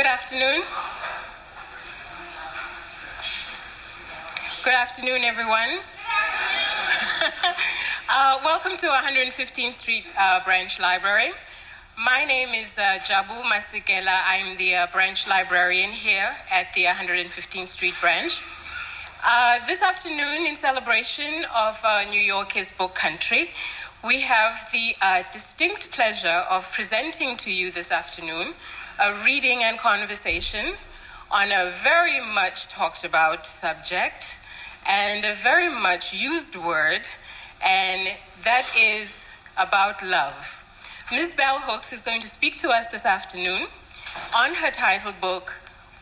Good afternoon. Good afternoon, everyone. Welcome to 115th Street Branch Library. My name is Jabu Masekela. I'm the branch librarian here at the 115th Street Branch. This afternoon, in celebration of New York is Book Country, we have the distinct pleasure of presenting to you this afternoon a reading and conversation on a very much talked about subject and a very much used word, and that is about love. Ms. Bell Hooks is going to speak to us this afternoon on her titled book,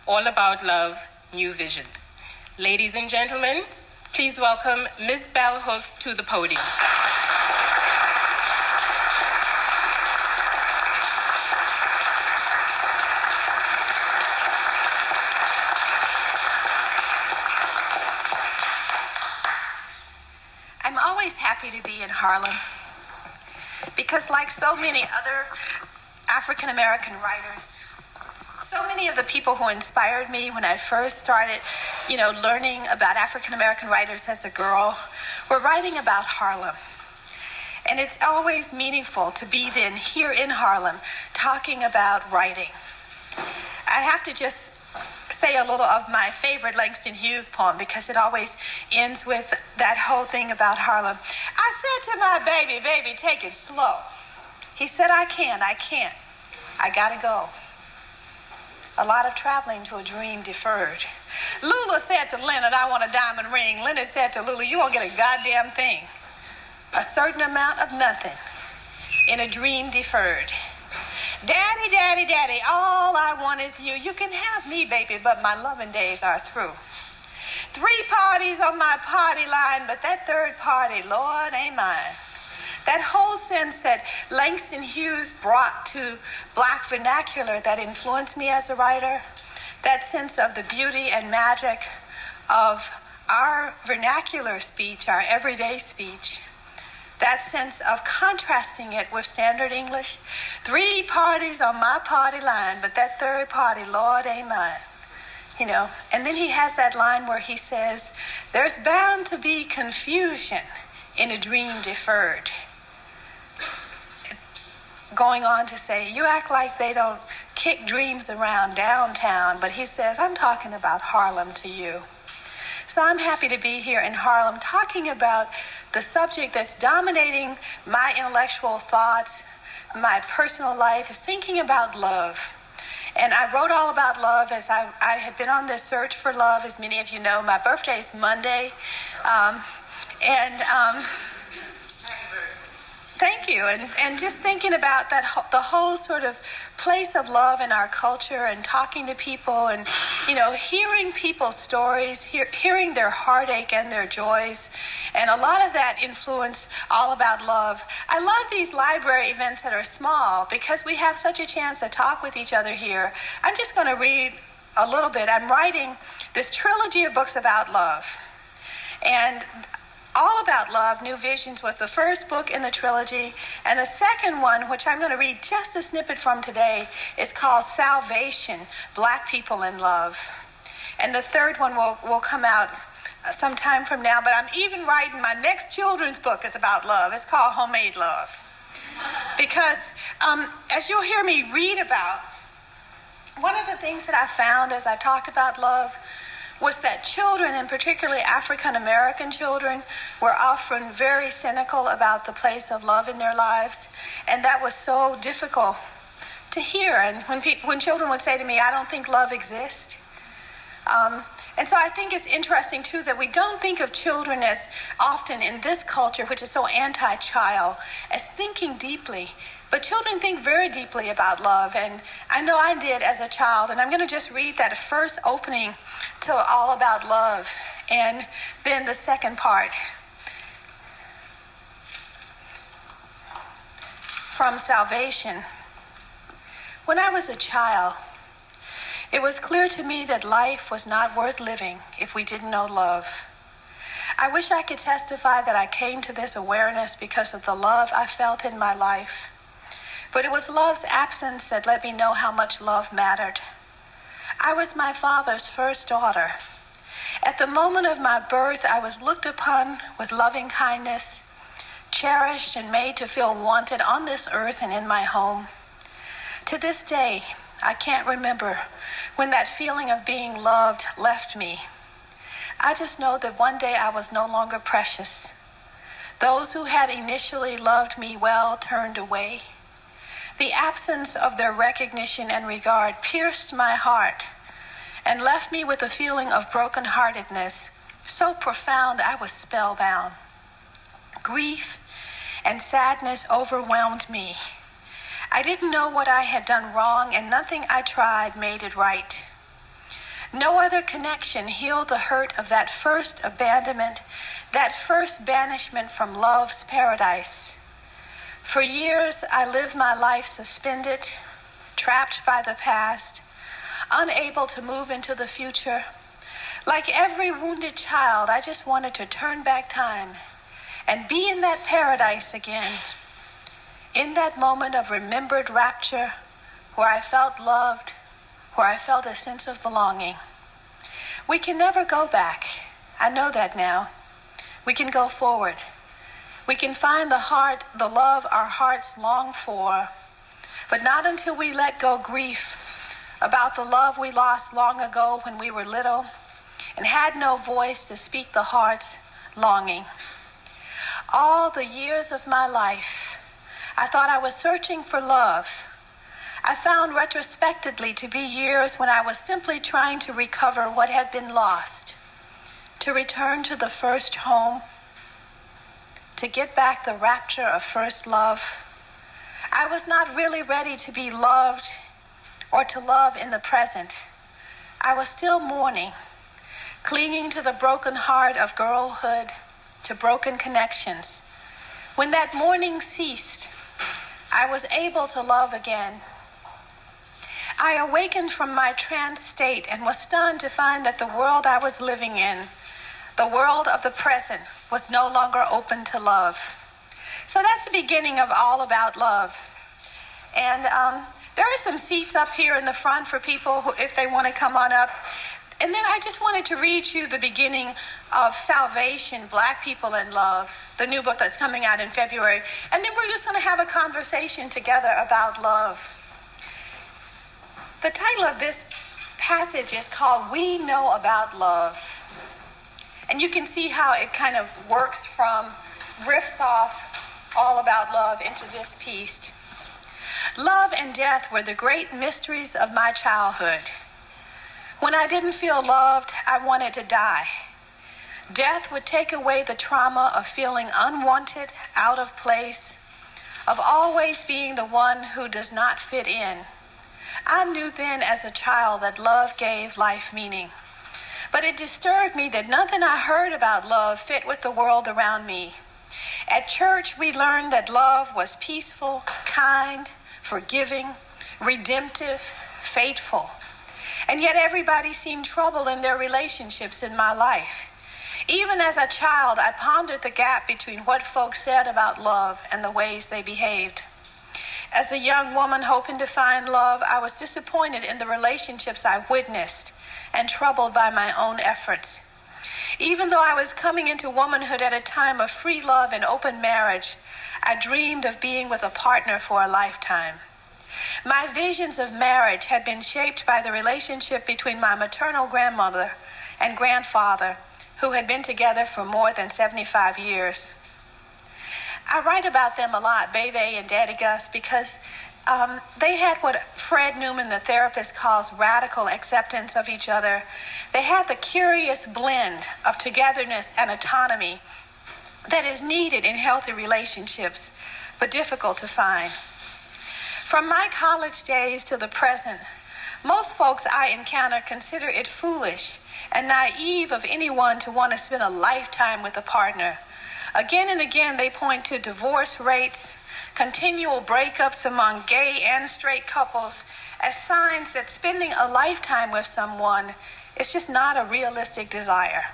All About Love, New Visions. Ladies and gentlemen, please welcome Ms. Bell Hooks to the podium. I'm always happy to be in Harlem because, like so many other African American writers, so many of the people who inspired me when I first started, learning about African American writers as a girl were writing about Harlem. And it's always meaningful to be then here in Harlem talking about writing. I have to just say a little of my favorite Langston Hughes poem because it always ends with that whole thing about Harlem. I said to my baby, baby, take it slow. He said, I can't. I gotta go. A lot of traveling to a dream deferred. Lula said to Leonard, I want a diamond ring. Leonard said to Lula, you won't get a goddamn thing. A certain amount of nothing in a dream deferred. Daddy, daddy, daddy, all I want is you. You can have me, baby, but my loving days are through. 3 parties on my party line, but that third party, Lord, ain't mine. That whole sense that Langston Hughes brought to Black vernacular that influenced me as a writer, that sense of the beauty and magic of our vernacular speech, our everyday speech, that sense of contrasting it with standard English. 3 parties on my party line, but that third party, Lord, ain't mine. And then he has that line where he says, there's bound to be confusion in a dream deferred. Going on to say, you act like they don't kick dreams around downtown, but he says, I'm talking about Harlem to you. So I'm happy to be here in Harlem talking about the subject that's dominating my intellectual thoughts, my personal life, is thinking about love. And I wrote all about love as I had been on this search for love. As many of you know, my birthday is Monday. Thank you. And just thinking about that, the whole sort of place of love in our culture and talking to people and, hearing people's stories, hearing their heartache and their joys. And a lot of that influence all about love. I love these library events that are small because we have such a chance to talk with each other here. I'm just going to read a little bit. I'm writing this trilogy of books about love. And All About Love, New Visions was the first book in the trilogy, and the second one, which I'm going to read just a snippet from today, is called Salvation, Black People in Love. And the third one will come out some time from now, but I'm even writing my next children's book is about love. It's called Homemade Love. Because as you'll hear me read about, one of the things that I found as I talked about love was that children, and particularly African American children, were often very cynical about the place of love in their lives, and that was so difficult to hear. And when children would say to me, I don't think love exists. And so I think it's interesting, too, that we don't think of children as often in this culture, which is so anti-child, as thinking deeply. But children think very deeply about love, and I know I did as a child. And I'm going to just read that first opening to All About Love, and then the second part. From Salvation. When I was a child, it was clear to me that life was not worth living if we didn't know love. I wish I could testify that I came to this awareness because of the love I felt in my life. But it was love's absence that let me know how much love mattered. I was my father's first daughter. At the moment of my birth, I was looked upon with loving kindness, cherished and made to feel wanted on this earth and in my home. To this day, I can't remember when that feeling of being loved left me. I just know that one day I was no longer precious. Those who had initially loved me well turned away. The absence of their recognition and regard pierced my heart and left me with a feeling of brokenheartedness so profound I was spellbound. Grief and sadness overwhelmed me. I didn't know what I had done wrong, and nothing I tried made it right. No other connection healed the hurt of that first abandonment, that first banishment from love's paradise. For years, I lived my life suspended, trapped by the past, unable to move into the future. Like every wounded child, I just wanted to turn back time and be in that paradise again, in that moment of remembered rapture where I felt loved, where I felt a sense of belonging. We can never go back. I know that now. We can go forward. We can find the love our hearts long for, but not until we let go grief about the love we lost long ago when we were little and had no voice to speak the heart's longing. All the years of my life, I thought I was searching for love. I found retrospectively to be years when I was simply trying to recover what had been lost, to return to the first home, to get back the rapture of first love. I was not really ready to be loved or to love in the present. I was still mourning, clinging to the broken heart of girlhood, to broken connections. When that mourning ceased, I was able to love again. I awakened from my trance state and was stunned to find that the world I was living in, the world of the present, was no longer open to love. So that's the beginning of All About Love. And there are some seats up here in the front for people who, if they want to come on up. And then I just wanted to read you the beginning of Salvation, Black People in Love, the new book that's coming out in February. And then we're just going to have a conversation together about love. The title of this passage is called We Know About Love. And you can see how it kind of works from, riffs off All About Love into this piece. Love and death were the great mysteries of my childhood. When I didn't feel loved, I wanted to die. Death would take away the trauma of feeling unwanted, out of place, of always being the one who does not fit in. I knew then as a child that love gave life meaning. But it disturbed me that nothing I heard about love fit with the world around me. At church, we learned that love was peaceful, kind, forgiving, redemptive, faithful. And yet everybody seemed troubled in their relationships in my life. Even as a child, I pondered the gap between what folks said about love and the ways they behaved. As a young woman hoping to find love, I was disappointed in the relationships I witnessed and troubled by my own efforts. Even though I was coming into womanhood at a time of free love and open marriage, I dreamed of being with a partner for a lifetime. My visions of marriage had been shaped by the relationship between my maternal grandmother and grandfather, who had been together for more than 75 years. I write about them a lot, Bebe and Daddy Gus, because they had what Fred Newman, the therapist, calls radical acceptance of each other. They had the curious blend of togetherness and autonomy that is needed in healthy relationships, but difficult to find. From my college days to the present, most folks I encounter consider it foolish and naive of anyone to want to spend a lifetime with a partner. Again and again, they point to divorce rates, continual breakups among gay and straight couples as signs that spending a lifetime with someone is just not a realistic desire.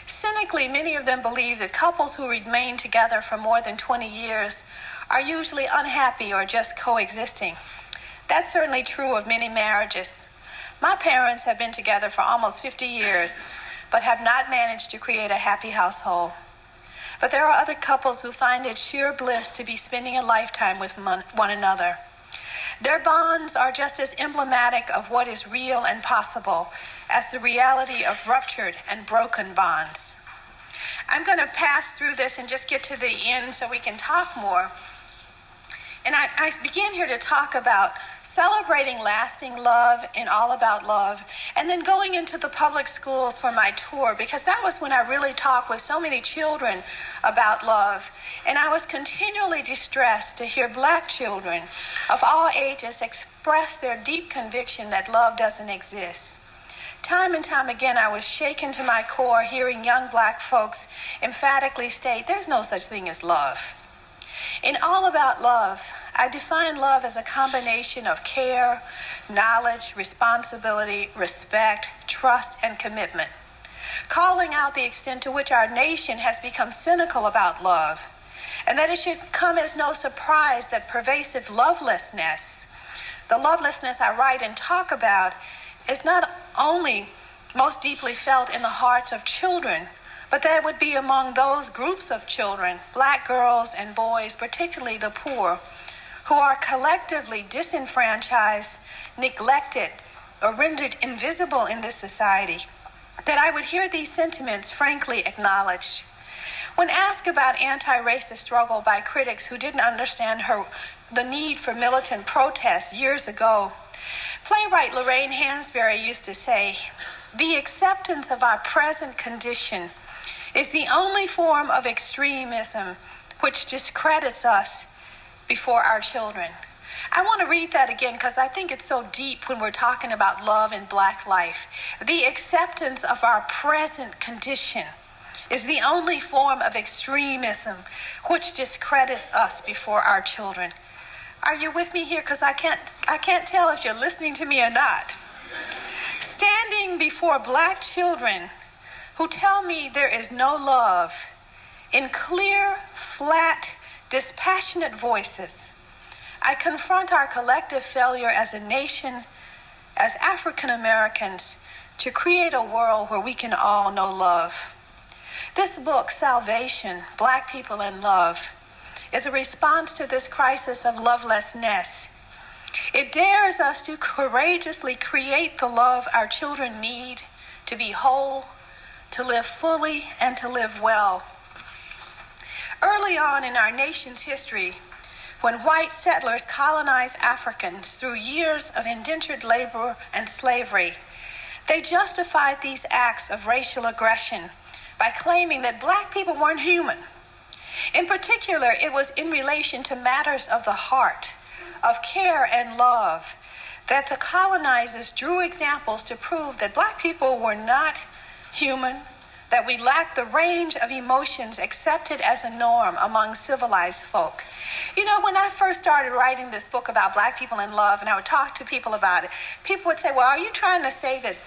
Cynically, many of them believe that couples who remain together for more than 20 years are usually unhappy or just coexisting. That's certainly true of many marriages. My parents have been together for almost 50 years, but have not managed to create a happy household. But there are other couples who find it sheer bliss to be spending a lifetime with one another. Their bonds are just as emblematic of what is real and possible as the reality of ruptured and broken bonds. I'm going to pass through this and just get to the end so we can talk more. And I begin here to talk about celebrating lasting love and all about love, and then going into the public schools for my tour, because that was when I really talked with so many children about love. And I was continually distressed to hear Black children of all ages express their deep conviction that love doesn't exist. Time and time again, I was shaken to my core hearing young Black folks emphatically state, there's no such thing as love. In All About Love, I define love as a combination of care, knowledge, responsibility, respect, trust, and commitment, calling out the extent to which our nation has become cynical about love, and that it should come as no surprise that pervasive lovelessness, the lovelessness I write and talk about, is not only most deeply felt in the hearts of children, but that would be among those groups of children, Black girls and boys, particularly the poor, who are collectively disenfranchised, neglected, or rendered invisible in this society, that I would hear these sentiments frankly acknowledged. When asked about anti-racist struggle by critics who didn't understand the need for militant protest years ago, playwright Lorraine Hansberry used to say, "The acceptance of our present condition is the only form of extremism which discredits us before our children." I want to read that again because I think it's so deep when we're talking about love and Black life. The acceptance of our present condition is the only form of extremism which discredits us before our children. Are you with me here? Because I can't tell if you're listening to me or not. Standing before Black children who tell me there is no love in clear, flat, dispassionate voices, I confront our collective failure as a nation, as African Americans, to create a world where we can all know love. This book, Salvation, Black People and Love, is a response to this crisis of lovelessness. It dares us to courageously create the love our children need to be whole, to live fully, and to live well. Early on in our nation's history, when white settlers colonized Africans through years of indentured labor and slavery, they justified these acts of racial aggression by claiming that Black people weren't human. In particular, it was in relation to matters of the heart, of care and love, that the colonizers drew examples to prove that Black people were not human, that we lacked the range of emotions accepted as a norm among civilized folk. You know, when I first started writing this book about Black people and love, and I would talk to people about it, people would say, well, are you trying to say that,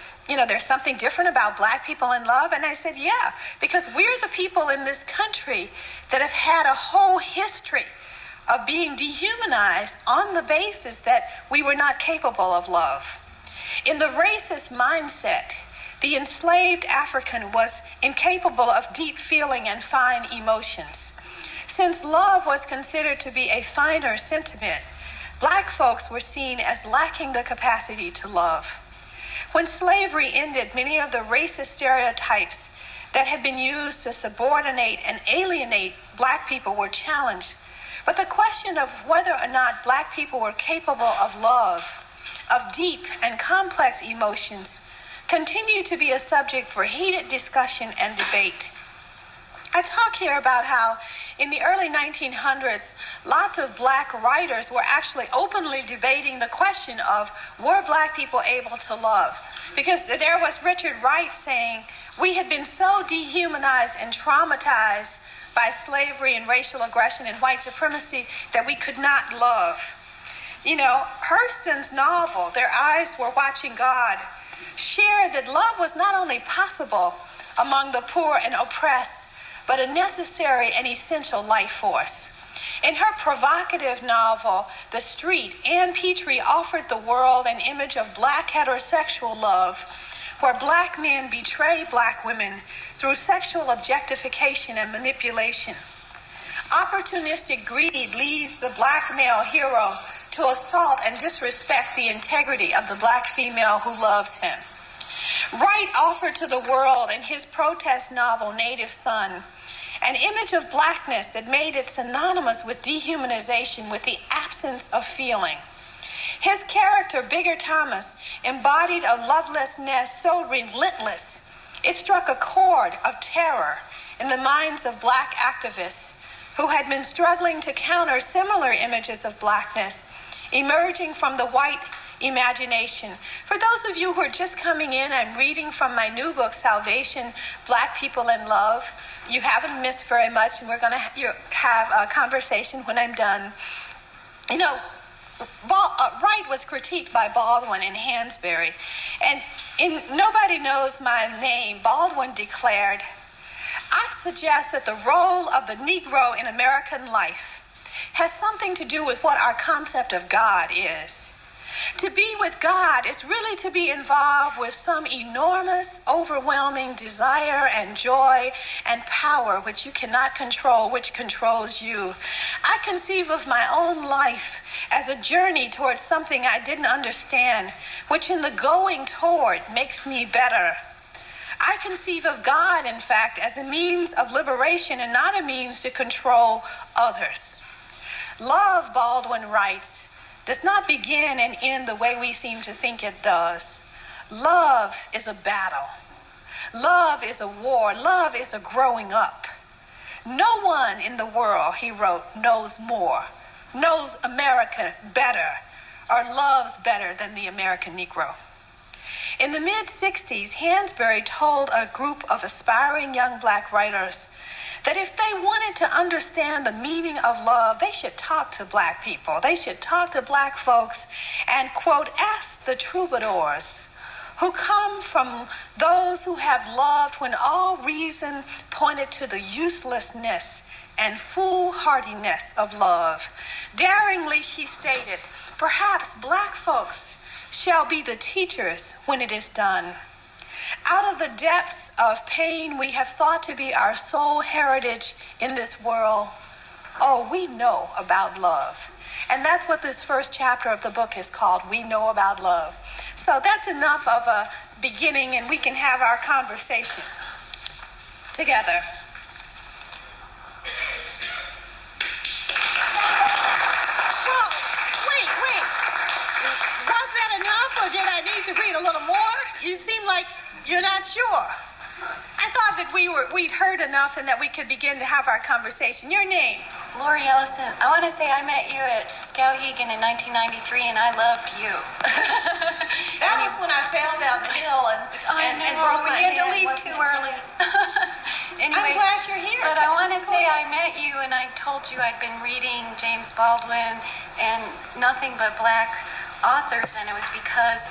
there's something different about Black people and love? And I said, yeah, because we're the people in this country that have had a whole history of being dehumanized on the basis that we were not capable of love. In the racist mindset, the enslaved African was incapable of deep feeling and fine emotions. Since love was considered to be a finer sentiment, Black folks were seen as lacking the capacity to love. When slavery ended, many of the racist stereotypes that had been used to subordinate and alienate Black people were challenged. But the question of whether or not Black people were capable of love, of deep and complex emotions, continued to be a subject for heated discussion and debate. I talk here about how in the early 1900s, lots of Black writers were actually openly debating the question of, were Black people able to love? Because there was Richard Wright saying, we had been so dehumanized and traumatized by slavery and racial aggression and white supremacy that we could not love. Hurston's novel, Their Eyes Were Watching God, shared that love was not only possible among the poor and oppressed, but a necessary and essential life force. In her provocative novel, The Street, Ann Petrie offered the world an image of black heterosexual love, where black men betray black women through sexual objectification and manipulation. Opportunistic greed leads the black male hero to assault and disrespect the integrity of the black female who loves him. Wright offered to the world in his protest novel, Native Son, an image of blackness that made it synonymous with dehumanization, with the absence of feeling. His character, Bigger Thomas, embodied a lovelessness so relentless, it struck a chord of terror in the minds of black activists who had been struggling to counter similar images of blackness emerging from the white imagination. For those of you who are just coming in, I'm reading from my new book, Salvation, Black People in Love. You haven't missed very much, and we're going to have a conversation when I'm done. You know, Wright was critiqued by Baldwin in Hansberry, and in Nobody Knows My Name, Baldwin declared, I suggest that the role of the Negro in American life has something to do with what our concept of God is. To be with God is really to be involved with some enormous, overwhelming desire and joy and power which you cannot control, which controls you. I conceive of my own life as a journey towards something I didn't understand, which in the going toward makes me better. I conceive of God, in fact, as a means of liberation and not a means to control others. Love, Baldwin writes, does not begin and end the way we seem to think it does. Love is a battle. Love is a war. Love is a growing up. No one in the world, he wrote, knows more, knows America better, or loves better than the American Negro. In the mid-60s, Hansberry told a group of aspiring young black writers that if they wanted to understand the meaning of love, they should talk to black people. They should talk to black folks and, quote, ask the troubadours who come from those who have loved when all reason pointed to the uselessness and foolhardiness of love. Daringly, she stated, perhaps black folks shall be the teachers when it is done. Out of the depths of pain we have thought to be our sole heritage in this world, oh, we know about love. And that's what this first chapter of the book is called, We Know About Love. So that's enough of a beginning, and we can have our conversation together. Well, wait. Was that enough, or did I need to read a little more? You seem like you're not sure. I thought that we'd heard enough and that we could begin to have our conversation. Your name? Lori Ellison. I want to say I met you at Skowhegan in 1993, and I loved you. That was when I fell down the hill and broke my you had to hand. leave too early. Anyway, I'm glad you're here. But I want to say I met you, and I told you I'd been reading James Baldwin and nothing but black authors, and it was because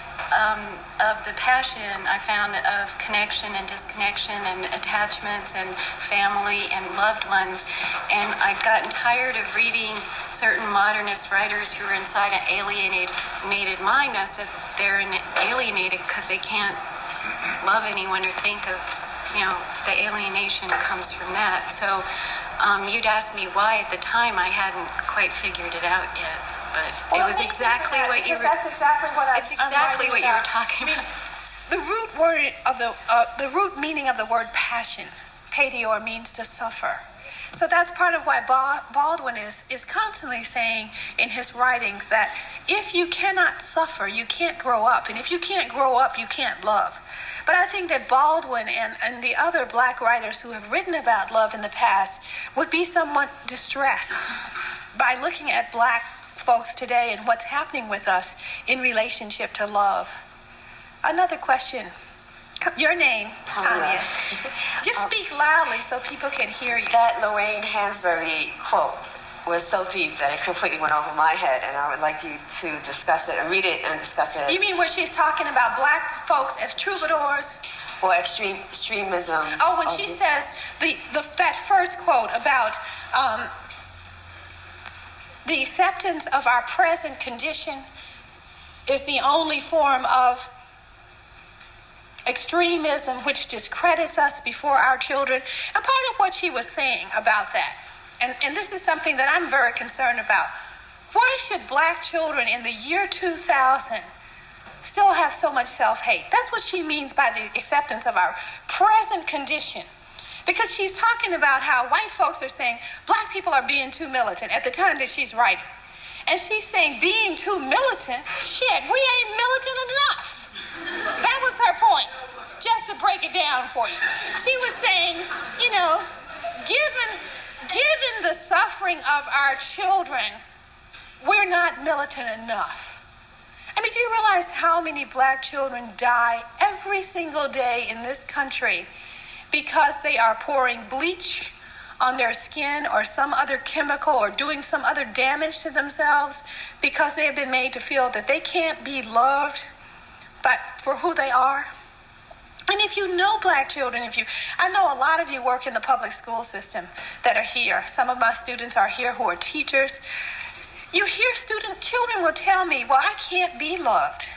of the passion I found of connection and disconnection and attachments and family and loved ones. And I'd gotten tired of reading certain modernist writers who are inside an alienated mind. I said they're alienated because they can't love anyone or think of, the alienation comes from that. So you'd asked me why at the time. I hadn't quite figured it out yet. But it was exactly what you were. That's exactly what It's exactly what you were talking about. The root word of the root meaning of the word passion, paideor, means to suffer. So that's part of why Baldwin is constantly saying in his writings that if you cannot suffer, you can't grow up, and if you can't grow up, you can't love. But I think that Baldwin and the other black writers who have written about love in the past would be somewhat distressed by looking at black folks today and what's happening with us in relationship to love. Another question. Your name, Tanya. Just speak loudly so people can hear you. That Lorraine Hansberry quote was so deep that it completely went over my head, and I would like you to discuss it and read it and discuss it. You mean where she's talking about black folks as troubadours? Or extremism. Oh, when she says that first quote about the acceptance of our present condition is the only form of extremism which discredits us before our children. And part of what she was saying about that, and this is something that I'm very concerned about, why should black children in the year 2000 still have so much self-hate? That's what she means by the acceptance of our present condition. Because she's talking about how white folks are saying black people are being too militant at the time that she's writing. And she's saying being too militant, shit, we ain't militant enough. That was her point, just to break it down for you. She was saying, you know, given the suffering of our children, we're not militant enough. I mean, do you realize how many black children die every single day in this country because they are pouring bleach on their skin or some other chemical or doing some other damage to themselves because they have been made to feel that they can't be loved but for who they are? And if you know black children, I know a lot of you work in the public school system that are here. Some of my students are here who are teachers. You hear children will tell me, well, I can't be loved.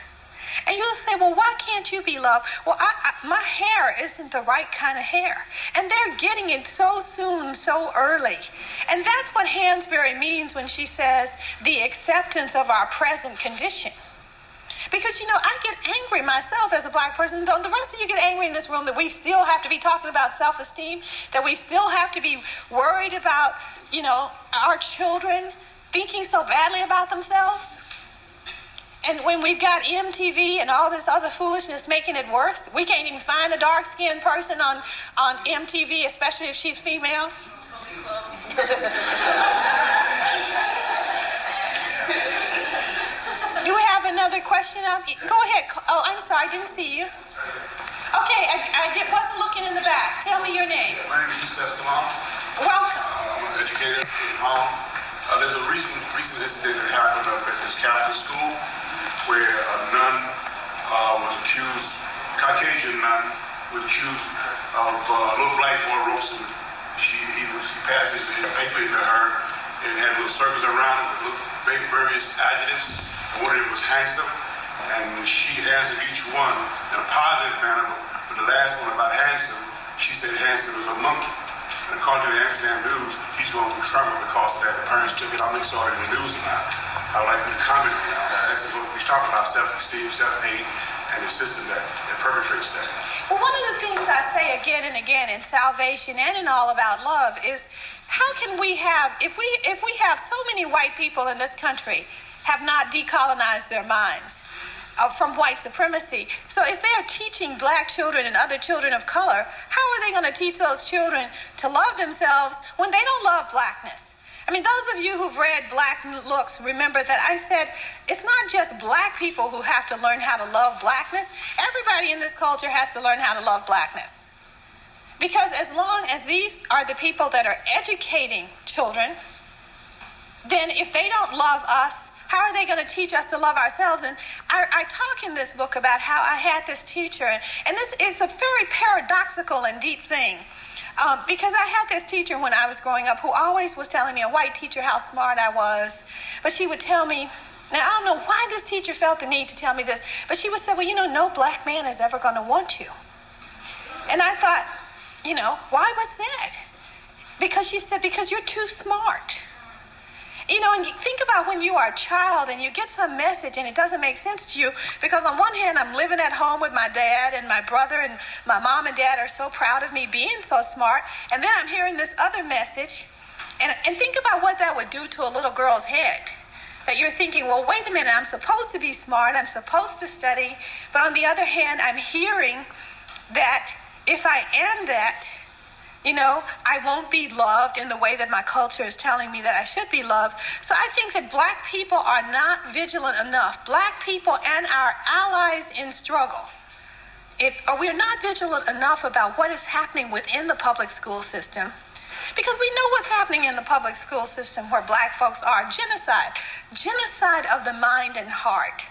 And you'll say, well, why can't you be loved? Well, my hair isn't the right kind of hair. And they're getting it so soon, so early. And that's what Hansberry means when she says the acceptance of our present condition. Because, you know, I get angry myself as a black person. Don't the rest of you get angry in this room that we still have to be talking about self-esteem, that we still have to be worried about, you know, our children thinking so badly about themselves? And when we've got MTV and all this other foolishness making it worse, we can't even find a dark-skinned person on MTV, especially if she's female. Do we have another question? Go ahead. Oh, I'm sorry, I didn't see you. Okay, I wasn't looking in the back. Tell me your name. My name is Yusef Salam. Welcome. I'm an educator in Harlem. There's a recent incident that happened up at this Catholic school where a nun was accused, Caucasian nun, was accused of a little black boy roasting. He passed his paper to her and had little circles around it with various adjectives. One of them was handsome, and she answered each one in a positive manner, but the last one about handsome, she said handsome was a monkey. And according to the Amsterdam News, he's going through trauma because of that. The parents took it. I'm excited in the news about it. I would like you to comment on that. We're talking about self-esteem, self-hate, and the system that perpetrates that. Well, one of the things I say again and again in Salvation and in All About Love is, how can we have, if we have so many white people in this country have not decolonized their minds from white supremacy. So if they are teaching black children and other children of color, how are they going to teach those children to love themselves when they don't love blackness? I mean, those of you who've read Black Looks, remember that I said it's not just black people who have to learn how to love blackness. Everybody in this culture has to learn how to love blackness. Because as long as these are the people that are educating children, then if they don't love us, how are they going to teach us to love ourselves? And I talk in this book about how I had this teacher, and this is a very paradoxical and deep thing. Because I had this teacher when I was growing up who always was telling me, a white teacher, how smart I was. But she would tell me, now I don't know why this teacher felt the need to tell me this, but she would say, well, you know, no black man is ever going to want you. And I thought, you know, why was that? Because she said, because you're too smart. You know, and you think about when you are a child and you get some message and it doesn't make sense to you, because on one hand, I'm living at home with my dad and my brother, and my mom and dad are so proud of me being so smart, and then I'm hearing this other message, and think about what that would do to a little girl's head. That you're thinking, well, wait a minute, I'm supposed to be smart, I'm supposed to study, but on the other hand, I'm hearing that if I am that, you know, I won't be loved in the way that my culture is telling me that I should be loved. So I think that black people are not vigilant enough. Black people and our allies in struggle, we're not vigilant enough about what is happening within the public school system. Because we know what's happening in the public school system where black folks are. Genocide of the mind and heart.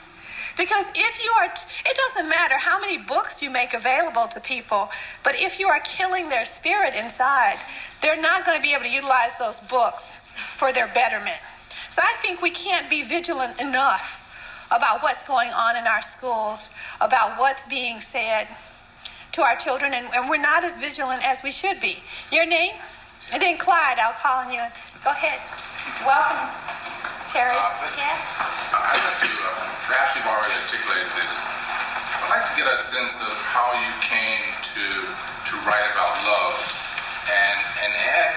Because if you are, it doesn't matter how many books you make available to people, but if you are killing their spirit inside, they're not going to be able to utilize those books for their betterment. So I think we can't be vigilant enough about what's going on in our schools, about what's being said to our children, and we're not as vigilant as we should be. Your name? And then Clyde, I'll call on you. Go ahead. Welcome, Terry. Yeah? I'd like to, perhaps you've already articulated this. I'd like to get a sense of how you came to write about love and add,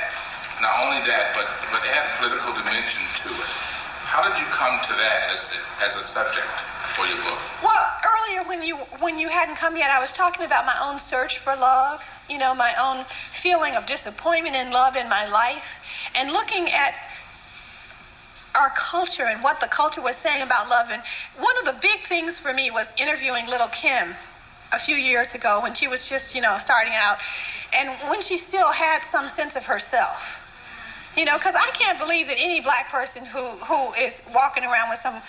not only that, but add political dimension to it. How did you come to that as a subject for your book? Well, earlier when you hadn't come yet, I was talking about my own search for love, my own feeling of disappointment in love in my life, and looking at our culture and what the culture was saying about love. And one of the big things for me was interviewing little Kim a few years ago when she was just, starting out, and when she still had some sense of herself. Because I can't believe that any black person who is walking around with some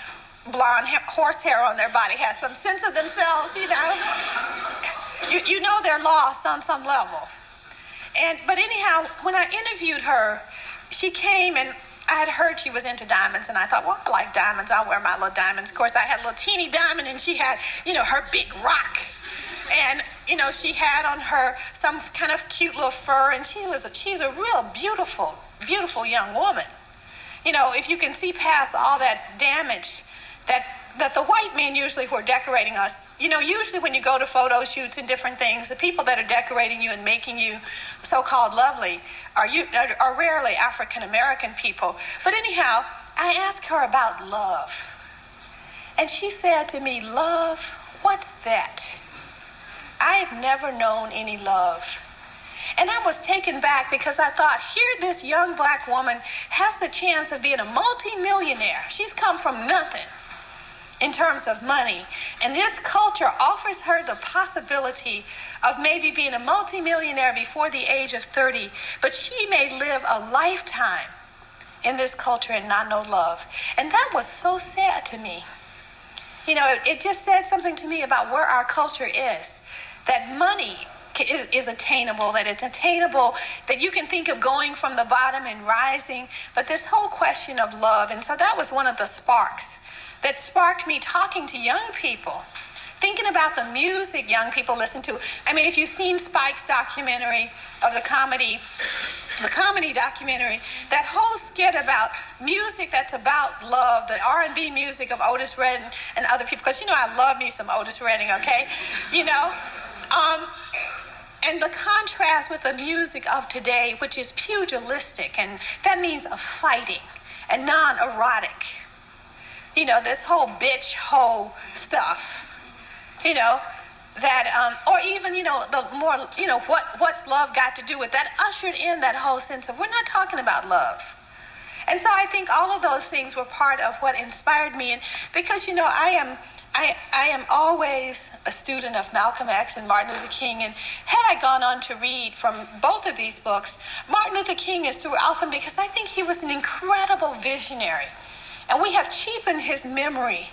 blonde horsehair on their body has some sense of themselves, they're lost on some level. But anyhow, when I interviewed her, she came, and I had heard she was into diamonds, and I thought, well, I like diamonds. I'll wear my little diamonds. Of course, I had a little teeny diamond, and she had, her big rock. And, she had on her some kind of cute little fur, and she's a real beautiful, beautiful young woman. If you can see past all that damage that the white men usually who are decorating us, usually when you go to photo shoots and different things, the people that are decorating you and making you so-called lovely are rarely African-American people. But anyhow, I asked her about love. And she said to me, love, what's that? I've never known any love. And I was taken back because I thought, here this young black woman has the chance of being a multi-millionaire. She's come from nothing in terms of money. And this culture offers her the possibility of maybe being a multi-millionaire before the age of 30, but she may live a lifetime in this culture and not know love. And that was so sad to me. It just said something to me about where our culture is, that money is attainable, that it's attainable, that you can think of going from the bottom and rising, but this whole question of love. And so that was one of the sparks that sparked me talking to young people, thinking about the music young people listen to. I mean, if you've seen Spike's documentary of the comedy documentary, that whole skit about music that's about love, the R&B music of Otis Redding and other people, because I love me some Otis Redding, okay? And the contrast with the music of today, which is pugilistic, and that means of fighting and non-erotic. This whole bitch hoe stuff, that, or even, the more, what's love got to do with that, ushered in that whole sense of, we're not talking about love. And so I think all of those things were part of what inspired me. And because, I am always a student of Malcolm X and Martin Luther King, and had I gone on to read from both of these books, Martin Luther King is throughout them because I think he was an incredible visionary. And we have cheapened his memory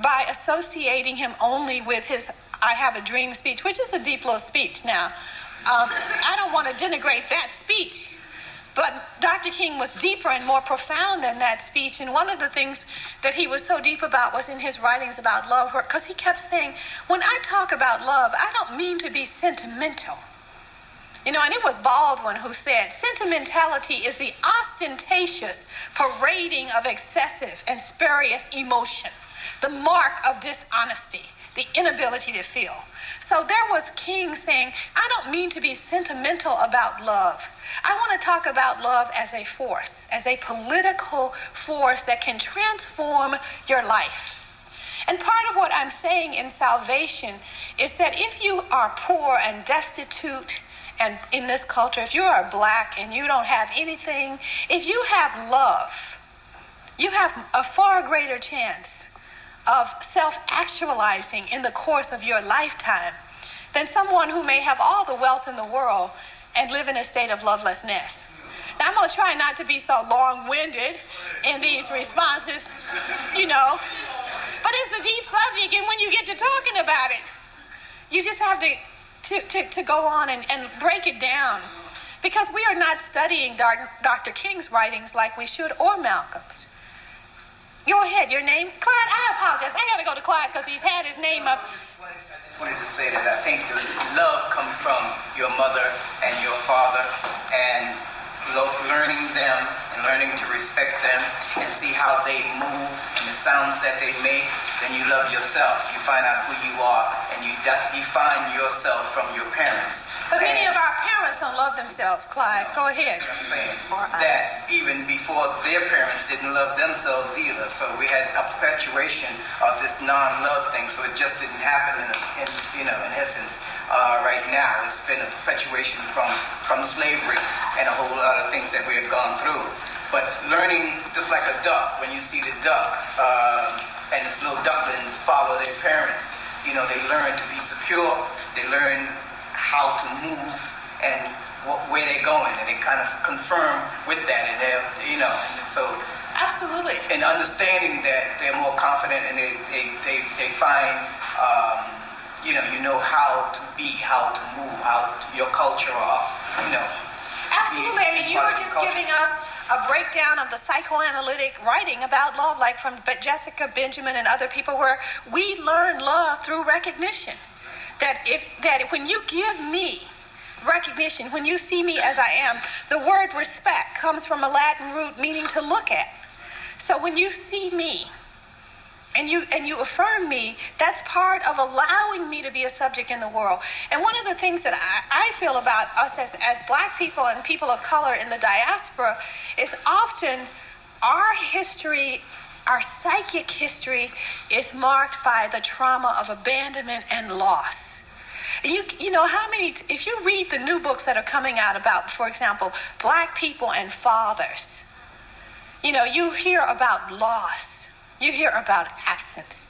by associating him only with his I Have a Dream speech, which is a deep little speech now. I don't want to denigrate that speech, but Dr. King was deeper and more profound than that speech. And one of the things that he was so deep about was in his writings about love, because he kept saying, when I talk about love, I don't mean to be sentimental. And it was Baldwin who said, sentimentality is the ostentatious parading of excessive and spurious emotion, the mark of dishonesty, the inability to feel. So there was King saying, I don't mean to be sentimental about love. I want to talk about love as a force, as a political force that can transform your life. And part of what I'm saying in Salvation is that if you are poor and destitute, and in this culture, if you are black and you don't have anything, if you have love, you have a far greater chance of self-actualizing in the course of your lifetime than someone who may have all the wealth in the world and live in a state of lovelessness. Now, I'm going to try not to be so long-winded in these responses, but it's a deep subject, and when you get to talking about it, you just have to go on and break it down, because we are not studying Dr. King's writings like we should, or Malcolm's. Go ahead, your name? Clyde, I apologize. I got to go to Clyde because he's had his name up. I just wanted to say that I think the love comes from your mother and your father, and learning them and learning to respect them and see how they move and the sounds that they make. Then you love yourself. You find out who you are, and you define yourself from your parents. But many of our parents don't love themselves, Clyde. Go ahead. I'm saying that even before their parents didn't love themselves either. So we had a perpetuation of this non-love thing. So it just didn't happen in essence. Right now, it's been a perpetuation from slavery and a whole lot of things that we have gone through. But learning, just like a duck, when you see the duck and its little ducklings follow their parents, they learn to be secure. They learn how to move and where they're going, and they kind of confirm with that, and so absolutely. And understanding that they're more confident, and they find you know how to be, how to move, how your culture, Absolutely. I mean, you were just giving us a breakdown of the psychoanalytic writing about love, like from Jessica Benjamin and other people, where we learn love through recognition. That when you give me recognition, when you see me as I am, the word respect comes from a Latin root meaning to look at. So when you see me and you affirm me, that's part of allowing me to be a subject in the world. And one of the things that I feel about us as black people and people of color in the diaspora is often our history, our psychic history, is marked by the trauma of abandonment and loss. You know how many, if you read the new books that are coming out about, for example, black people and fathers, you hear about loss. You hear about absence.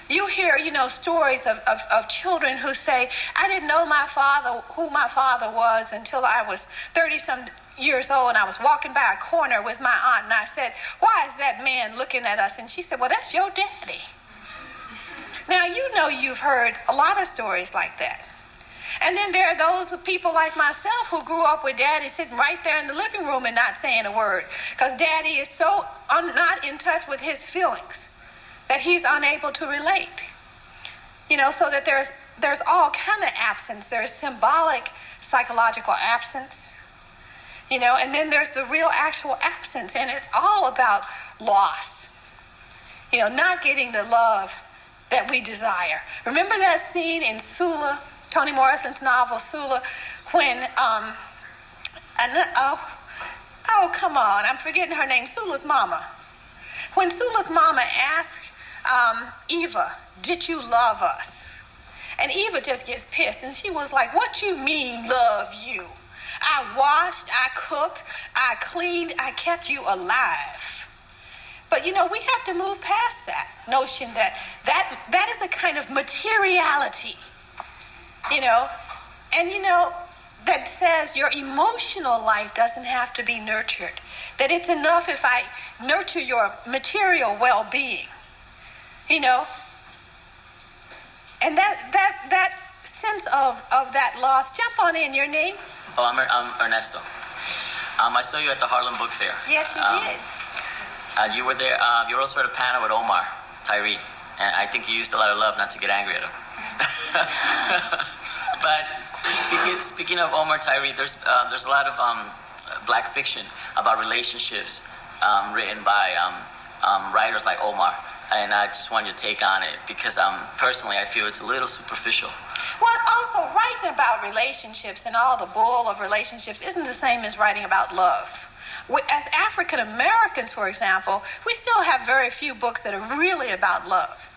You hear, stories of children who say, I didn't know who my father was until I was 30-some years old, and I was walking by a corner with my aunt, and I said, why is that man looking at us? And she said, well, that's your daddy. Now, you've heard a lot of stories like that. And then there are those people like myself who grew up with daddy sitting right there in the living room and not saying a word, because daddy is so not in touch with his feelings that he's unable to relate. So that there's all kind of absence. There's symbolic psychological absence, and then there's the real actual absence, and it's all about loss. Not getting the love that we desire. Remember that scene in Sula, Toni Morrison's novel Sula, when come on, I'm forgetting her name, Sula's mama. When Sula's mama asked Eva, did you love us? And Eva just gets pissed, and she was like, what you mean love you? I washed, I cooked, I cleaned, I kept you alive. But we have to move past that notion that is a kind of materiality, that says your emotional life doesn't have to be nurtured, that it's enough if I nurture your material well-being, and that sense of that loss. Jump on in. Your name? Oh, I'm Ernesto. I saw you at the Harlem Book Fair. Yes, you did. You were there. You were also at a panel with Omar Tyree, and I think you used a lot of love not to get angry at him. But speaking of Omar Tyree, there's a lot of black fiction about relationships written by writers like Omar, and I just want your take on it, because personally I feel it's a little superficial. Well, also writing about relationships and all the bull of relationships isn't the same as writing about love. As African Americans, for example, we still have very few books that are really about love.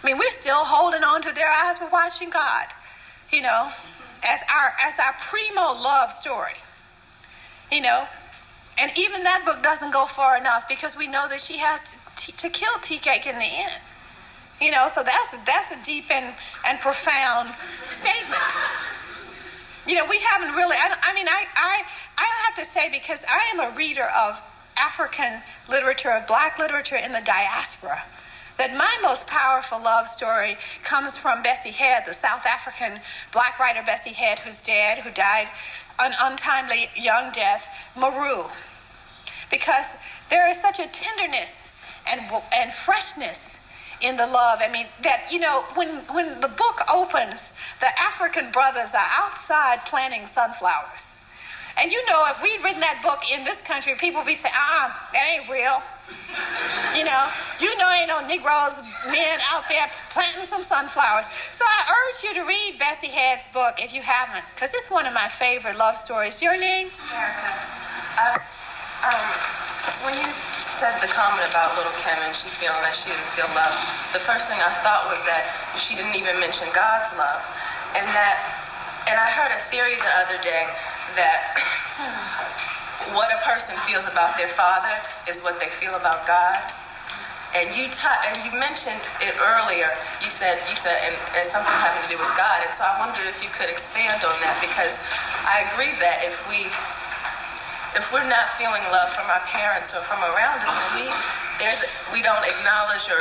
I mean, we're still holding on to Their Eyes Were Watching God, as our primo love story, And even that book doesn't go far enough, because we know that she has to kill Tea Cake in the end. So that's a deep and profound statement. We haven't really, I have to say, because I am a reader of African literature, of black literature in the diaspora, that my most powerful love story comes from Bessie Head, the South African black writer Bessie Head, who died an untimely young death, Maru. Because there is such a tenderness and freshness in the love. I mean, that, when the book opens, the African brothers are outside planting sunflowers. And if we'd written that book in this country, people would be saying, that ain't real. Ain't no Negroes, men out there planting some sunflowers. So I urge you to read Bessie Head's book if you haven't, because it's one of my favorite love stories. Your name? Erica. When you said the comment about little Kim and she feeling that she didn't feel love, the first thing I thought was that she didn't even mention God's love. And I heard a theory the other day that what a person feels about their father is what they feel about God. And you mentioned it earlier. You said and something having to do with God. And so I wondered if you could expand on that, because I agree that if we're not feeling love from our parents or from around us, then we don't acknowledge or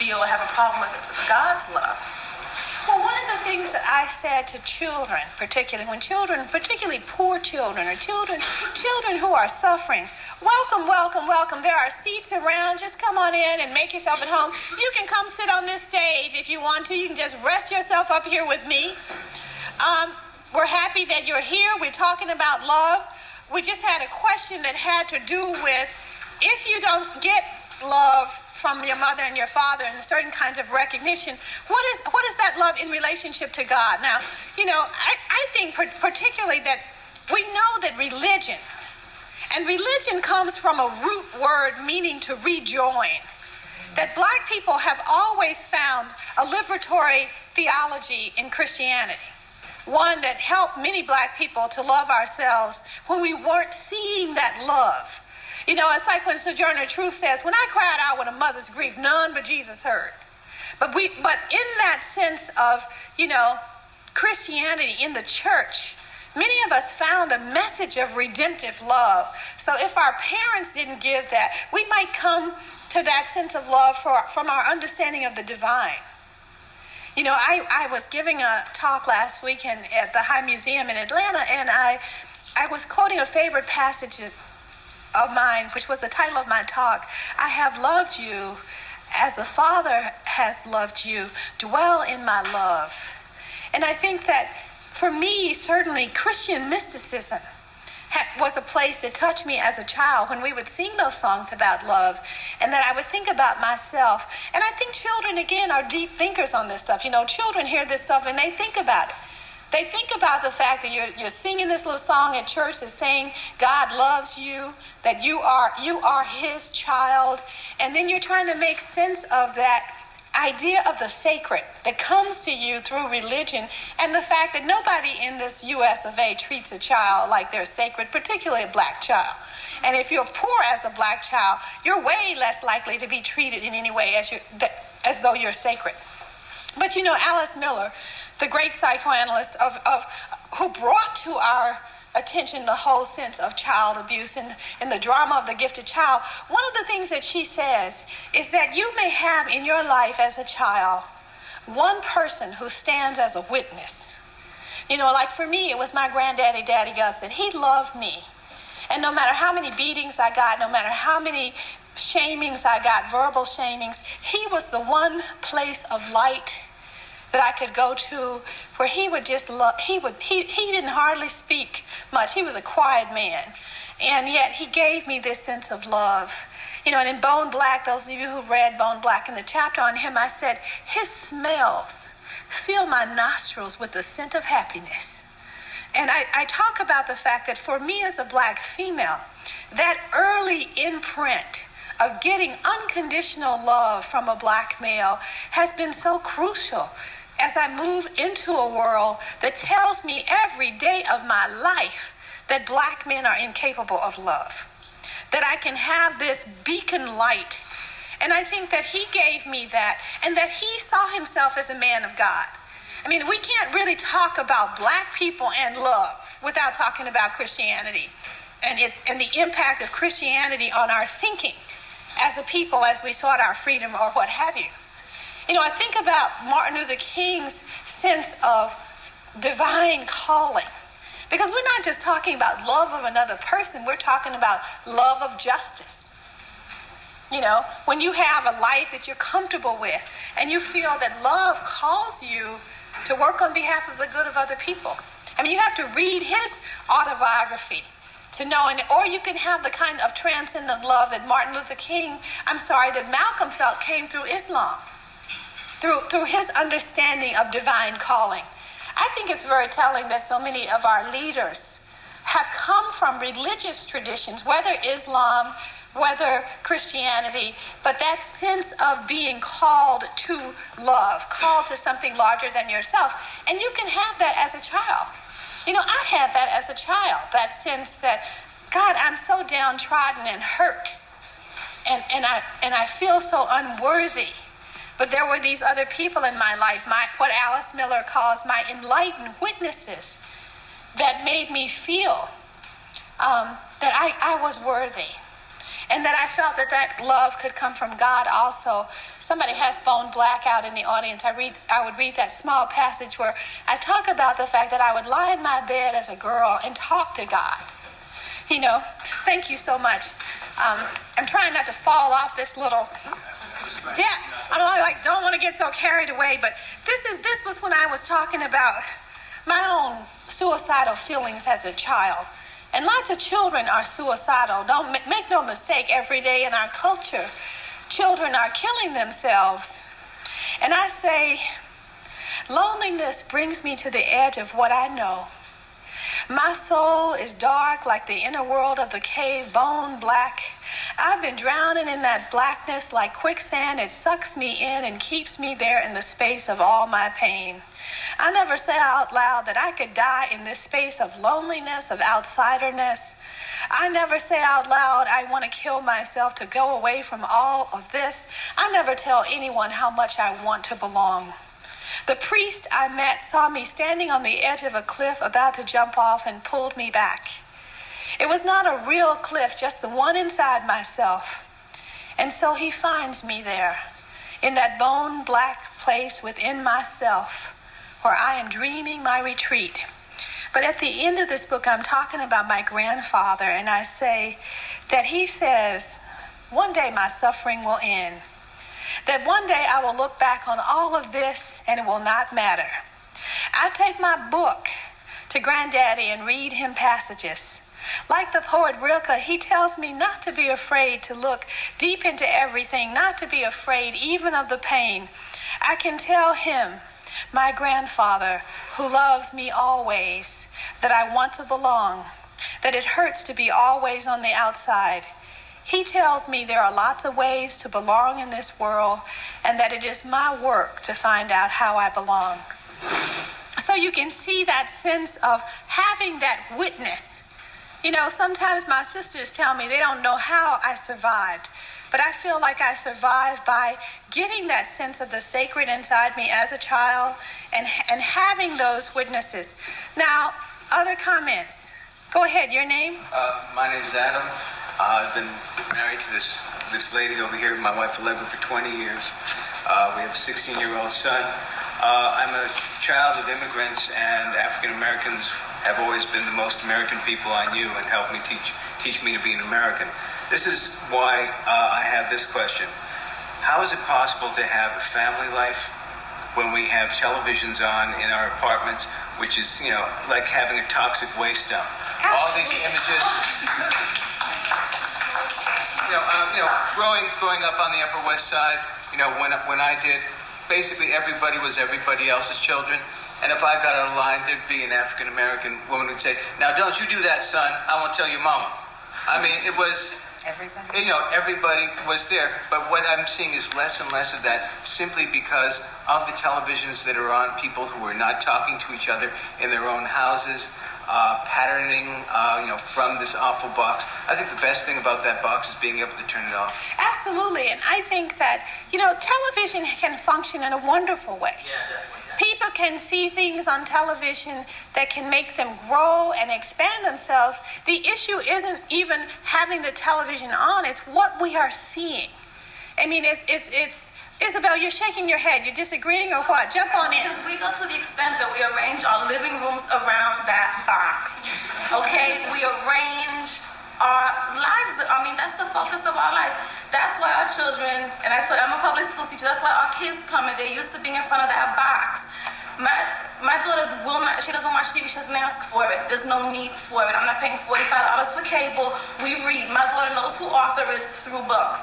feel or have a problem with God's love. Well, one of the things that I said to children, particularly poor children, or children who are suffering, welcome, welcome, welcome. There are seats around. Just come on in and make yourself at home. You can come sit on this stage if you want to. You can just rest yourself up here with me. We're happy that you're here. We're talking about love. We just had a question that had to do with, if you don't get love from your mother and your father and certain kinds of recognition, what is that love in relationship to God? Now, I think particularly that we know that religion comes from a root word meaning to rejoin. That black people have always found a liberatory theology in Christianity. One that helped many black people to love ourselves when we weren't seeing that love. It's like when Sojourner Truth says, when I cried out with a mother's grief, none but Jesus heard. But in that sense of, Christianity in the church, many of us found a message of redemptive love. So if our parents didn't give that, we might come to that sense of love from our understanding of the divine. I was giving a talk last weekend at the High Museum in Atlanta, and I was quoting a favorite passage of mine, which was the title of my talk. I have loved you as the Father has loved you. Dwell in my love. And I think that for me, certainly Christian mysticism was a place that touched me as a child when we would sing those songs about love, and that I would think about myself. And I think children, again, are deep thinkers on this stuff. Children hear this stuff and they think about it. They think about the fact that you're singing this little song at church that's saying God loves you, that you are his child, and then you're trying to make sense of that idea of the sacred that comes to you through religion, and the fact that nobody in this US of A treats a child like they're sacred, particularly a black child. And if you're poor as a black child, you're way less likely to be treated in any way as though you're sacred. But Alice Miller, the great psychoanalyst who brought to our attention the whole sense of child abuse and the drama of the gifted child, one of the things that she says is that you may have in your life as a child one person who stands as a witness. Like for me, it was my granddaddy, Daddy Gus, and he loved me. And no matter how many beatings I got, no matter how many shamings I got, verbal shamings, he was the one place of light that I could go to where he would just love. He didn't hardly speak much. He was a quiet man. And yet he gave me this sense of love. And in Bone Black, those of you who read Bone Black, in the chapter on him, I said, his smells fill my nostrils with the scent of happiness. And I talk about the fact that for me as a black female, that early imprint of getting unconditional love from a black male has been so crucial as I move into a world that tells me every day of my life that black men are incapable of love, that I can have this beacon light. And I think that he gave me that, and that he saw himself as a man of God. I mean, we can't really talk about black people and love without talking about Christianity and the impact of Christianity on our thinking as a people as we sought our freedom or what have you. I think about Martin Luther King's sense of divine calling. Because we're not just talking about love of another person, we're talking about love of justice. You know, when you have a life that you're comfortable with and you feel that love calls you to work on behalf of the good of other people. I mean, you have to read his autobiography to know, or you can have the kind of transcendent love that that Malcolm felt came through Islam, through his understanding of divine calling. I think it's very telling that so many of our leaders have come from religious traditions, whether Islam, whether Christianity, but that sense of being called to love, called to something larger than yourself. And you can have that as a child. You know, I had that as a child, that sense that, God, I'm so downtrodden and hurt, and I feel so unworthy. But there were these other people in my life, what Alice Miller calls my enlightened witnesses, that made me feel that I was worthy. And that I felt that love could come from God also. Somebody has Bone Black out in the audience. I would read that small passage where I talk about the fact that I would lie in my bed as a girl and talk to God. You know, thank you so much. I'm trying not to fall off this little step. I'm don't want to get so carried away, but this was when I was talking about my own suicidal feelings as a child. And lots of children are suicidal. Don't make no mistake, every day in our culture, children are killing themselves. And I say, loneliness brings me to the edge of what I know. My soul is dark like the inner world of the cave, bone black. I've been drowning in that blackness like quicksand. It sucks me in and keeps me there in the space of all my pain. I never say out loud that I could die in this space of loneliness, of outsiderness. I never say out loud I want to kill myself to go away from all of this. I never tell anyone how much I want to belong. The priest I met saw me standing on the edge of a cliff about to jump off and pulled me back. It was not a real cliff, just the one inside myself. And so he finds me there, in that bone black place within myself, where I am dreaming my retreat. But at the end of this book, I'm talking about my grandfather, and I say that he says, one day my suffering will end. That one day I will look back on all of this and it will not matter. I take my book to Granddaddy and read him passages. Like the poet Rilke, he tells me not to be afraid to look deep into everything, not to be afraid even of the pain. I can tell him, my grandfather, who loves me always, that I want to belong, that it hurts to be always on the outside. He tells me there are lots of ways to belong in this world, and that it is my work to find out how I belong. So you can see that sense of having that witness. You know, sometimes my sisters tell me they don't know how I survived. But I feel like I survived by getting that sense of the sacred inside me as a child and having those witnesses. Now, other comments. Go ahead, your name? My name is Adam. I've been married to this lady over here, my wife, 11 for 20 years. We have a 16-year-old son. I'm a child of immigrants, and African Americans have always been the most American people I knew and helped me teach me to be an American. This is why I have this question. How is it possible to have a family life when we have televisions on in our apartments, which is, like having a toxic waste dump? Absolutely. All these images. Growing up on the Upper West Side, when I did, basically everybody was everybody else's children. And if I got out of line, there'd be an African American woman who'd say, "Now don't you do that, son. I won't tell your mama." I mean, it was... Everybody was there. But what I'm seeing is less and less of that, simply because of the televisions that are on, people who are not talking to each other in their own houses, patterning, from this awful box. I think the best thing about that box is being able to turn it off. Absolutely. And I think that, television can function in a wonderful way. Yeah, definitely. People can see things on television that can make them grow and expand themselves. The issue isn't even having the television on, it's what we are seeing. I mean, it's Isabel, you're shaking your head. You're disagreeing or what? Jump on in. Because we go to the extent that we arrange our living rooms around that box. Okay? We arrange our lives. I mean, that's the focus of our life. That's why our children, and I'm a public school teacher, that's why our kids come and they're used to being in front of that box. My daughter will not, she doesn't watch TV, she doesn't ask for it. There's no need for it. I'm not paying $45 for cable. We read. My daughter knows who author is through books.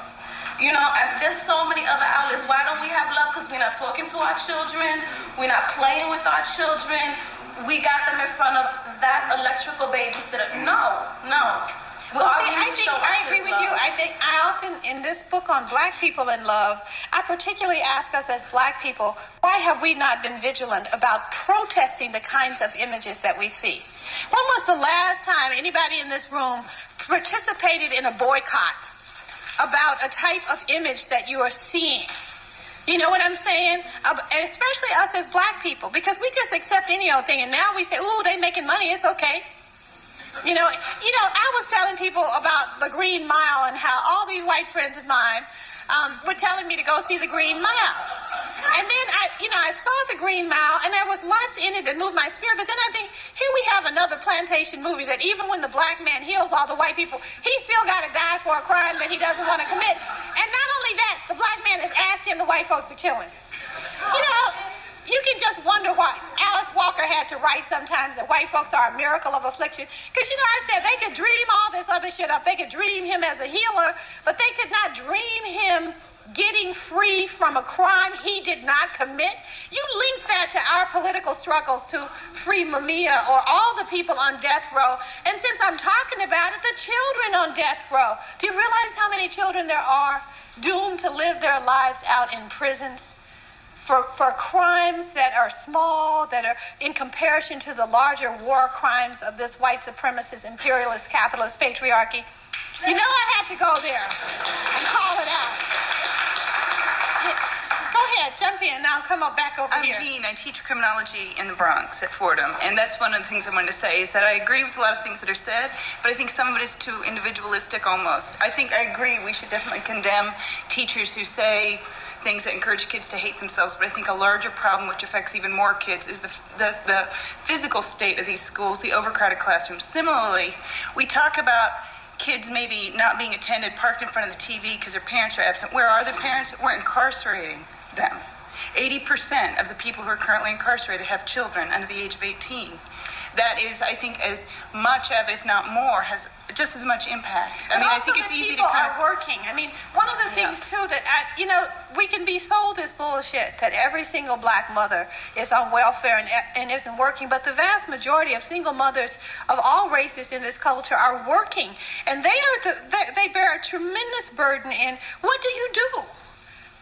You know, there's so many other outlets. Why don't we have love? Because we're not talking to our children. We're not playing with our children. We got them in front of that electrical babysitter. No. I agree with you. I often, in this book on Black people and love, I particularly ask us as Black people, why have we not been vigilant about protesting the kinds of images that we see? When was the last time anybody in this room participated in a boycott about a type of image that you are seeing? You know what I'm saying? And especially us as Black people, because we just accept any old thing, and now we say, "Ooh, they making money, it's okay." You know, I was telling people about the Green Mile and how all these white friends of mine were telling me to go see the Green Mile. And then I saw the Green Mile, and there was lots in it that moved my spirit. But then I think, here we have another plantation movie that even when the black man heals all the white people, he still got to die for a crime that he doesn't want to commit. And not only that, the black man is asking the white folks to kill him. You know, you can just wonder why Alice Walker had to write sometimes that white folks are a miracle of affliction. Because, I said they could dream all this other shit up. They could dream him as a healer, but they could not dream him getting free from a crime he did not commit. You link that to our political struggles to free Mamiya or all the people on death row. And since I'm talking about it, the children on death row. Do you realize how many children there are doomed to live their lives out in prisons for crimes that are small, that are in comparison to the larger war crimes of this white supremacist, imperialist, capitalist patriarchy? You know I had to go there and call it out. Go ahead, jump in. Now come up back over here. I'm Jean. I teach criminology in the Bronx at Fordham, and that's one of the things I wanted to say is that I agree with a lot of things that are said, but I think some of it is too individualistic almost. I agree we should definitely condemn teachers who say things that encourage kids to hate themselves, but I think a larger problem which affects even more kids is the physical state of these schools, the overcrowded classrooms. Similarly, we talk about kids maybe not being attended, parked in front of the TV because their parents are absent. Where are their parents? We're incarcerating them. 80% of the people who are currently incarcerated have children under the age of 18. That is, I think, as much of, if not more, has just as much impact. I think it's easy to people are working. One of the things, too, that, we can be sold this bullshit that every single black mother is on welfare and isn't working, but the vast majority of single mothers of all races in this culture are working, and they bear a tremendous burden in what do you do?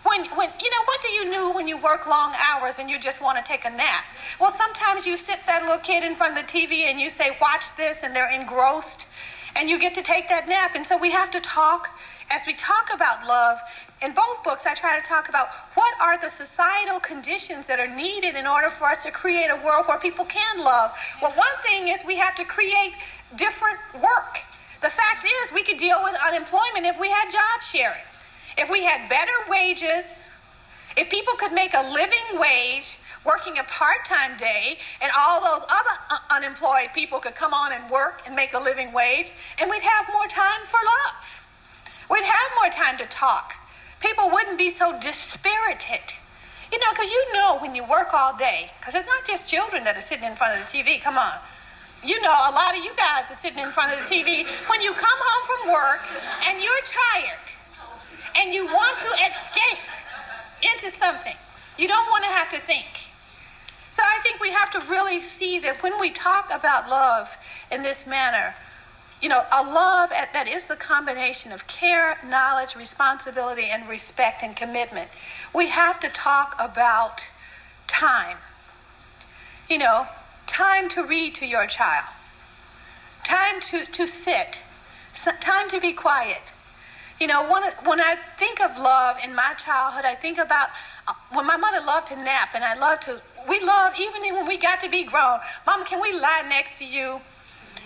What do you do when you work long hours and you just want to take a nap? Well, sometimes you sit that little kid in front of the TV and you say, watch this, and they're engrossed, and you get to take that nap. And so we have to talk, as we talk about love, in both books I try to talk about what are the societal conditions that are needed in order for us to create a world where people can love. Well, one thing is we have to create different work. The fact is we could deal with unemployment if we had job sharing. If we had better wages, if people could make a living wage working a part-time day, and all those other unemployed people could come on and work and make a living wage, and we'd have more time for love. We'd have more time to talk. People wouldn't be so dispirited. Because when you work all day, because it's not just children that are sitting in front of the TV, come on. A lot of you guys are sitting in front of the TV. When you come home from work and you're tired, and you want to escape into something. You don't want to have to think. So I think we have to really see that when we talk about love in this manner, a love that is the combination of care, knowledge, responsibility, and respect and commitment. We have to talk about time. Time to read to your child. Time to sit. Time to be quiet. When I think of love in my childhood, I think about when my mother loved to nap, and we loved even when we got to be grown. Mama, can we lie next to you?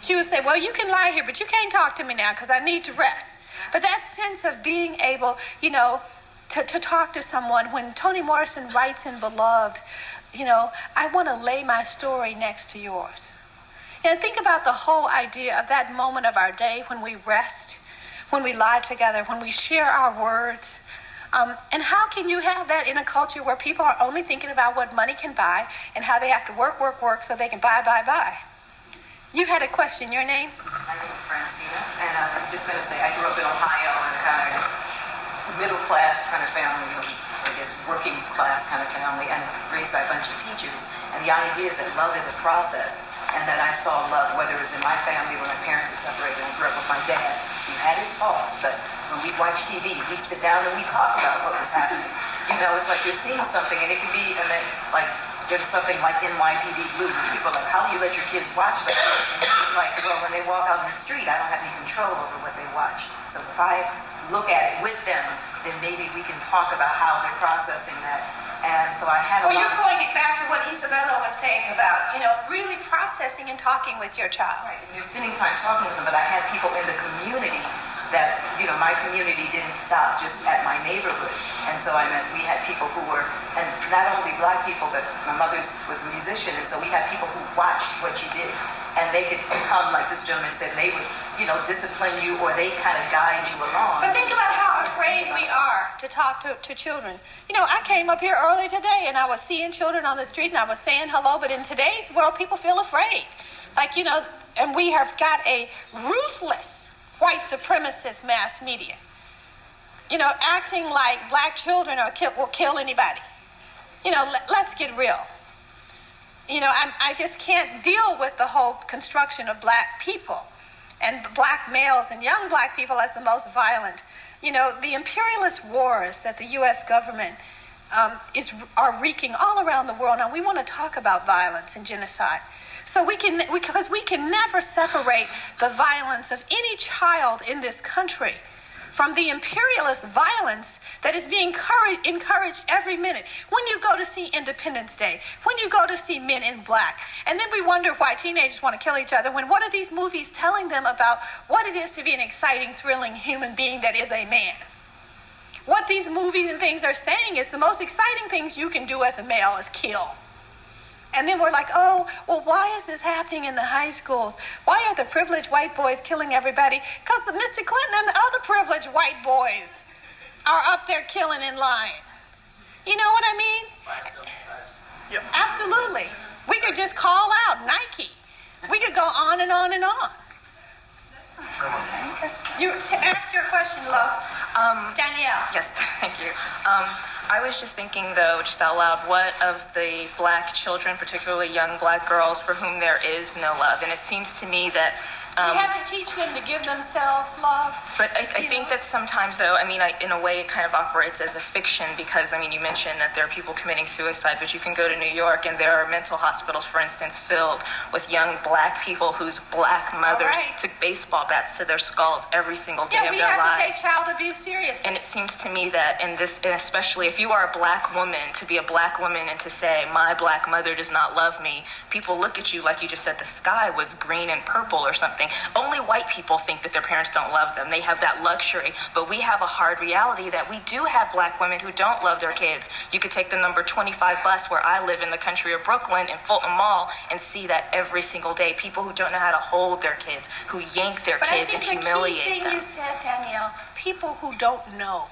She would say, well, you can lie here, but you can't talk to me now because I need to rest. But that sense of being able, to talk to someone, when Toni Morrison writes in Beloved, I want to lay my story next to yours. And think about the whole idea of that moment of our day when we rest, when we lie together, when we share our words. And how can you have that in a culture where people are only thinking about what money can buy and how they have to work so they can buy? You had a question. Your name? My name is Francina, and I was just going to say I grew up in Ohio in a kind of middle class kind of family, I guess working class kind of family, and raised by a bunch of teachers. And the idea is that love is a process, and that I saw love, whether it was in my family when my parents were separated. I grew up with my dad, who had his faults, but when we'd watch TV, we'd sit down and we'd talk about what was happening. You know, it's like you're seeing something, and it could be like there's something like NYPD Blue, which people are like, how do you let your kids watch that? And he's like, well, when they walk out in the street, I don't have any control over what they watch. So if I look at it with them, then maybe we can talk about how they're processing that. And so I had a lot. You're going back to what Isabella was saying about, really processing and talking with your child. Right, and you're spending time talking with them, but I had people in the community that, my community didn't stop just at my neighborhood. And so we had people who were, and not only black people, but my mother was a musician, and so we had people who watched what you did. And they could come, like this gentleman said, and they would, discipline you, or they kind of guide you along. But think about how afraid we are to talk to children. I came up here early today, and I was seeing children on the street, and I was saying hello, but in today's world, people feel afraid. And we have got a ruthless white supremacist mass media, acting like black children will kill anybody. Let's get real. I just can't deal with the whole construction of black people and black males and young black people as the most violent. The imperialist wars that the U.S. government are wreaking all around the world. Now, we want to talk about violence and genocide. So because we can never separate the violence of any child in this country from the imperialist violence that is being encouraged every minute. When you go to see Independence Day, when you go to see Men in Black, and then we wonder why teenagers want to kill each other, when what are these movies telling them about what it is to be an exciting, thrilling human being that is a man? What these movies and things are saying is the most exciting things you can do as a male is kill. And then we're like, oh, well, why is this happening in the high schools? Why are the privileged white boys killing everybody? Because Mr. Clinton and the other privileged white boys are up there killing and lying. You know what I mean? Yep. Absolutely. We could just call out Nike. We could go on and on and on. To ask your question, love. Danielle. Yes, thank you. I was just thinking, though, just out loud, what of the black children, particularly young black girls, for whom there is no love? And it seems to me that you have to teach them to give themselves love. But I think that sometimes, though, in a way, it kind of operates as a fiction because, you mentioned that there are people committing suicide, but you can go to New York and there are mental hospitals, for instance, filled with young black people whose black mothers took baseball bats to their skulls every single day of their lives. Yeah, we have to take child abuse seriously. And it seems to me that and especially if you are a black woman, to be a black woman and to say, my black mother does not love me, people look at you like you just said the sky was green and purple or something. Only white people think that their parents don't love them. They have that luxury. But we have a hard reality that we do have black women who don't love their kids. You could take the number 25 bus where I live in the country of Brooklyn in Fulton Mall and see that every single day. People who don't know how to hold their kids, who yank their kids and humiliate them. But I think the key thing you said, Danielle, people who don't know.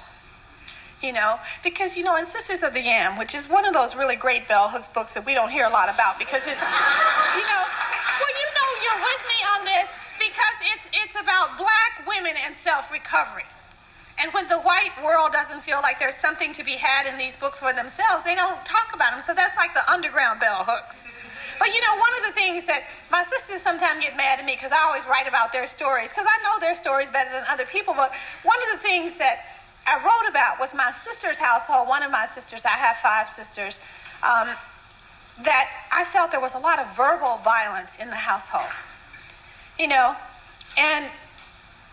Because, in Sisters of the Yam, which is one of those really great bell hooks books that we don't hear a lot about because it's, you're with me on this because it's about black women and self-recovery. And when the white world doesn't feel like there's something to be had in these books for themselves, they don't talk about them. So that's like the underground bell hooks. But one of the things that my sisters sometimes get mad at me because I always write about their stories because I know their stories better than other people. But one of the things that I wrote about was my sister's household. One of my sisters, I have 5 sisters, that I felt there was a lot of verbal violence in the household. And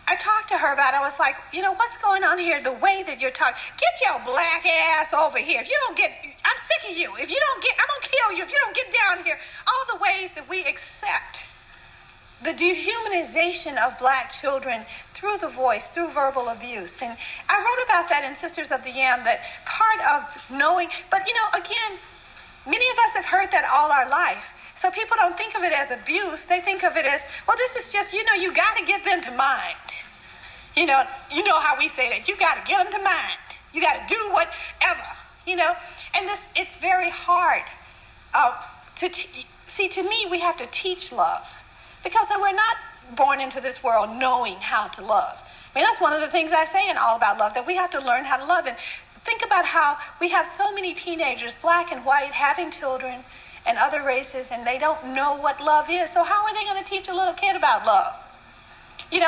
I talked to her about it. I was like, what's going on here? The way that you're talking. Get your black ass over here. If you don't get, I'm sick of you. If you don't get, I'm going to kill you. If you don't get down here. All the ways that we accept the dehumanization of black children through the voice, through verbal abuse. And I wrote about that in Sisters of the Yam, that part of knowing, but again, many of us have heard that all our life. So people don't think of it as abuse. They think of it as, well, this is just, you got to get them to mind. You know how we say that. You got to get them to mind. You got to do whatever, And it's very hard to me, we have to teach love. Because we're not born into this world knowing how to love. I mean, that's one of the things I say in All About Love, that we have to learn how to love. And think about how we have so many teenagers, black and white, having children and other races, and they don't know what love is. So how are they going to teach a little kid about love?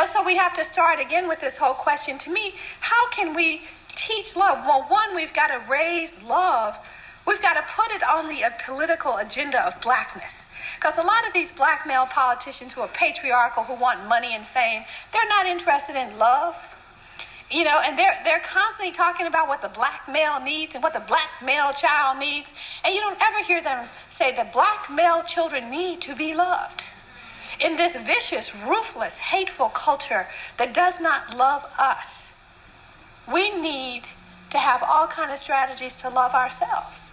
So we have to start again with this whole question. To me, how can we teach love? Well, one, we've got to raise love. We've got to put it on the political agenda of blackness. Because a lot of these black male politicians who are patriarchal, who want money and fame, they're not interested in love. And they're constantly talking about what the black male needs and what the black male child needs. And you don't ever hear them say that black male children need to be loved. In this vicious, ruthless, hateful culture that does not love us, we need to have all kinds of strategies to love ourselves.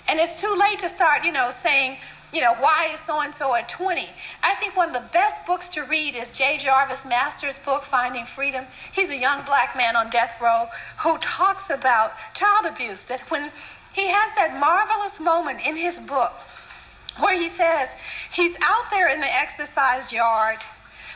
And it's too late to start, saying, why is so-and-so at 20? I think one of the best books to read is J. Jarvis Master's book, Finding Freedom. He's a young black man on death row who talks about child abuse, that when he has that marvelous moment in his book where he says he's out there in the exercise yard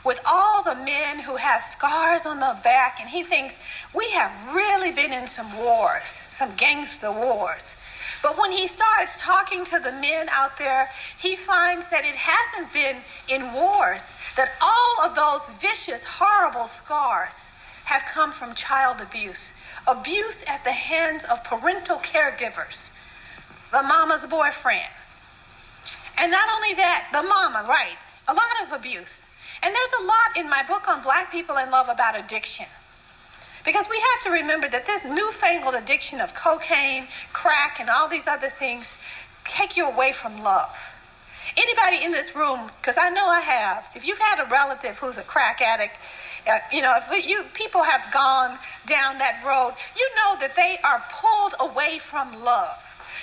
with all the men who have scars on their back, and he thinks, we have really been in some wars, some gangster wars. But when he starts talking to the men out there, he finds that it hasn't been in wars, that all of those vicious, horrible scars have come from child abuse. Abuse at the hands of parental caregivers, the mama's boyfriend. And not only that, the mama, right, a lot of abuse. And there's a lot in my book on Black people in love about addiction. Because we have to remember that this newfangled addiction of cocaine, crack, and all these other things take you away from love. Anybody in this room, because I know I have, if you've had a relative who's a crack addict, if people have gone down that road, you know that they are pulled away from love.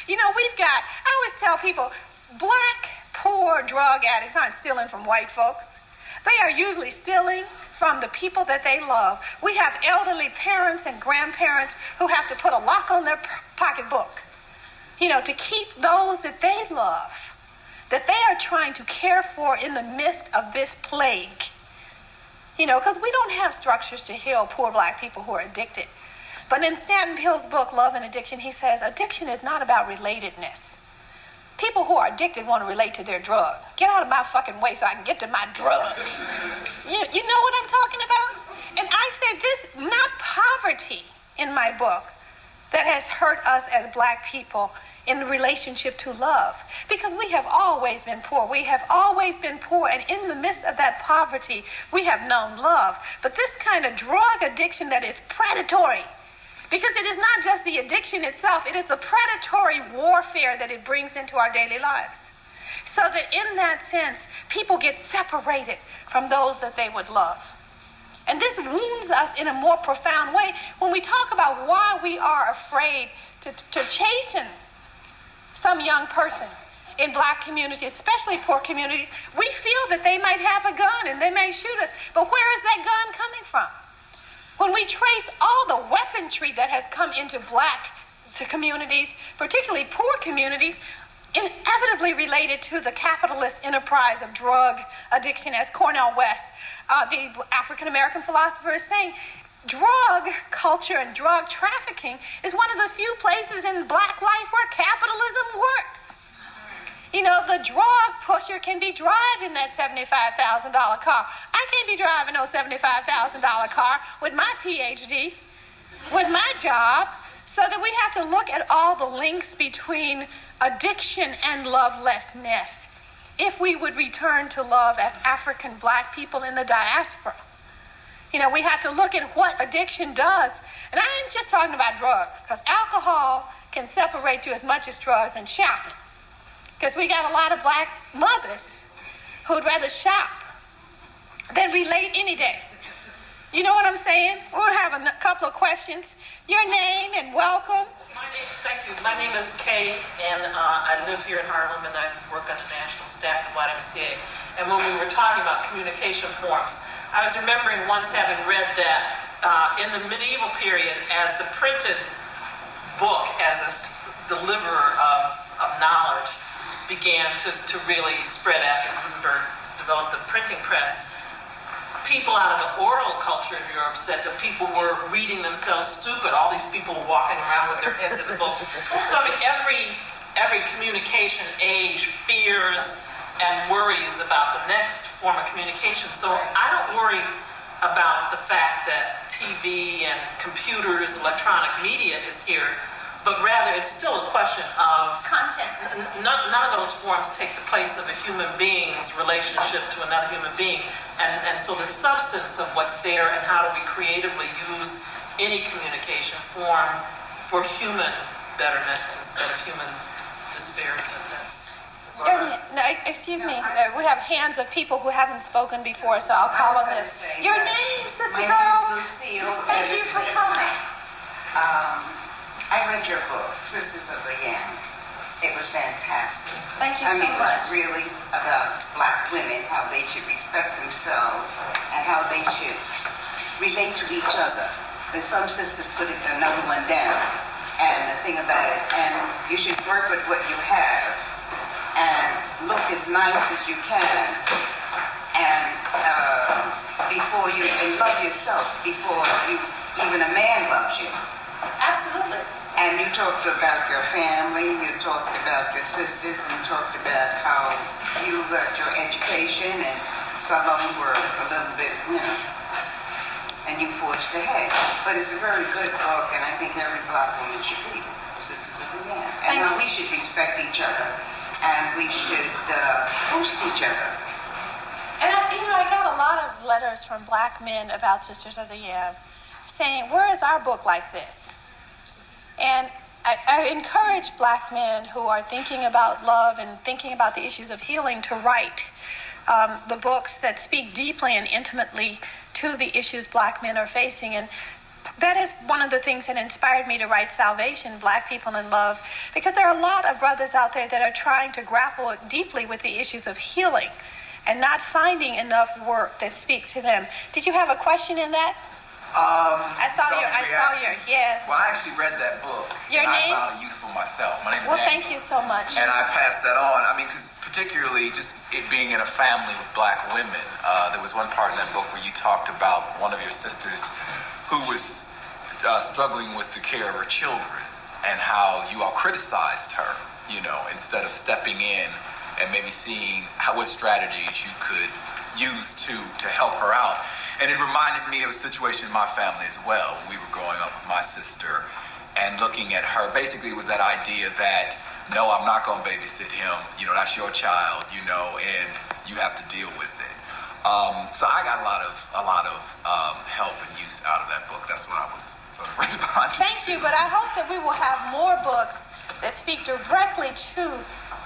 I always tell people, black, poor drug addicts aren't stealing from white folks. They are usually stealing from the people that they love. We have elderly parents and grandparents who have to put a lock on their pocketbook, to keep those that they love, that they are trying to care for in the midst of this plague. Because we don't have structures to heal poor black people who are addicted. But in Stanton Peele's book, Love and Addiction, he says, addiction is not about relatedness. People who are addicted want to relate to their drug. Get out of my fucking way so I can get to my drug. You know what I'm talking about? And I said this, not poverty in my book, that has hurt us as black people in relationship to love. Because we have always been poor. We have always been poor, and in the midst of that poverty, we have known love. But this kind of drug addiction that is predatory, because it is not just the addiction itself, it is the predatory warfare that it brings into our daily lives. So that in that sense, people get separated from those that they would love. And this wounds us in a more profound way when we talk about why we are afraid to chasten some young person in black communities, especially poor communities. We feel that they might have a gun and they may shoot us, but where is that gun coming from? When we trace all the weaponry that has come into black communities, particularly poor communities, inevitably related to the capitalist enterprise of drug addiction, as Cornel West, the African-American philosopher, is saying, drug culture and drug trafficking is one of the few places in black life where capitalism works. The drug pusher can be driving that $75,000 car. I can't be driving no $75,000 car with my PhD, with my job. So that we have to look at all the links between addiction and lovelessness if we would return to love as African black people in the diaspora. We have to look at what addiction does. And I ain't just talking about drugs, because alcohol can separate you as much as drugs and shopping. Because we got a lot of black mothers who'd rather shop than relate any day. You know what I'm saying? We'll have a couple of questions. Your name and welcome. Thank you. My name is Kay, and I live here in Harlem, and I work on the National staff at YMCA. And when we were talking about communication forms, I was remembering once having read that in the medieval period, as the printed book as a deliverer of knowledge began to really spread after Gutenberg developed the printing press, people out of the oral culture in Europe said that people were reading themselves stupid. All these people walking around with their heads in the books. So I mean, every communication age fears and worries about the next form of communication. So I don't worry about the fact that TV and computers, electronic media is here, but rather it's still a question of content. None of those forms take the place of a human being's relationship to another human being. And so the substance of what's there and how do we creatively use any communication form for human betterment instead of human disparagement. Excuse me. We have hands of people who haven't spoken before, so I'll call on them. Your name, sister girl? My name is Lucille. Thank you for coming. I read your book, Sisters of the Yam. It was fantastic. Thank you so much. It was really about black women, how they should respect themselves and how they should relate to each other. There's some sisters put another one down, and the thing about it, and you should work with what you have and look as nice as you can, and before you, and love yourself before you, even a man loves you. Absolutely. And you talked about your family, you talked about your sisters, and you talked about how you got your education, and some of them were a little bit, and you forged ahead. But it's a very good book, and I think every black woman should read it, Sisters of the Yam. And we should respect each other, and we should boost each other. And I got a lot of letters from black men about Sisters of the Yam saying, where is our book like this? And I encourage black men who are thinking about love and thinking about the issues of healing to write the books that speak deeply and intimately to the issues black men are facing. And that is one of the things that inspired me to write Salvation, Black People in Love, because there are a lot of brothers out there that are trying to grapple deeply with the issues of healing and not finding enough work that speak to them. Did you have a question in that? I saw your, yes. Well, I actually read that book. Your name? I found it useful myself. My name is Well, Daniel. thank you so much. And I passed that on. I mean, because particularly just it being in a family with black women, there was one part in that book where you talked about one of your sisters who was struggling with the care of her children and how you all criticized her, instead of stepping in and maybe seeing what strategies you could use to help her out. And it reminded me of a situation in my family as well when we were growing up with my sister and looking at her. Basically, it was that idea that, no, I'm not going to babysit him. That's your child, and you have to deal with it. So I got a lot of help and use out of that book. That's what I was sort of responding to. Thank you, but I hope that we will have more books that speak directly to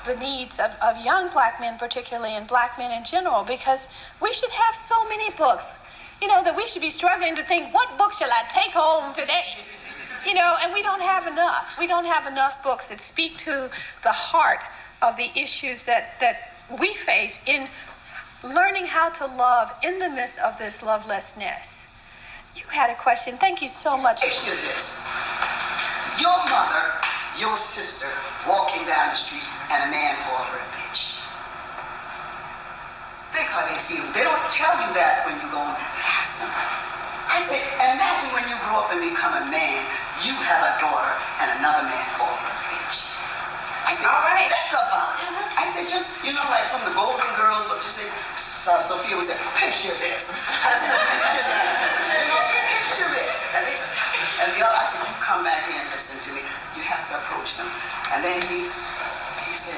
the needs of young black men particularly, and black men in general, because we should have so many books, that we should be struggling to think, what book shall I take home today? And we don't have enough. We don't have enough books that speak to the heart of the issues that we face in learning how to love in the midst of this lovelessness. You had a question. Thank you so much. Picture this. Your mother, your sister, walking down the street, and a man called her a bitch. Think how they feel. They don't tell you that when you go and ask them. I say, imagine when you grow up and become a man, you have a daughter, and another man called her a bitch. I said, all right, think about it. I said, just, like from the Golden Girls, what you say, Sophia would say, picture this. I said, picture that. Picture it. And they said, and the other, I said, you come back here and listen to me. You have to approach them. And then he said,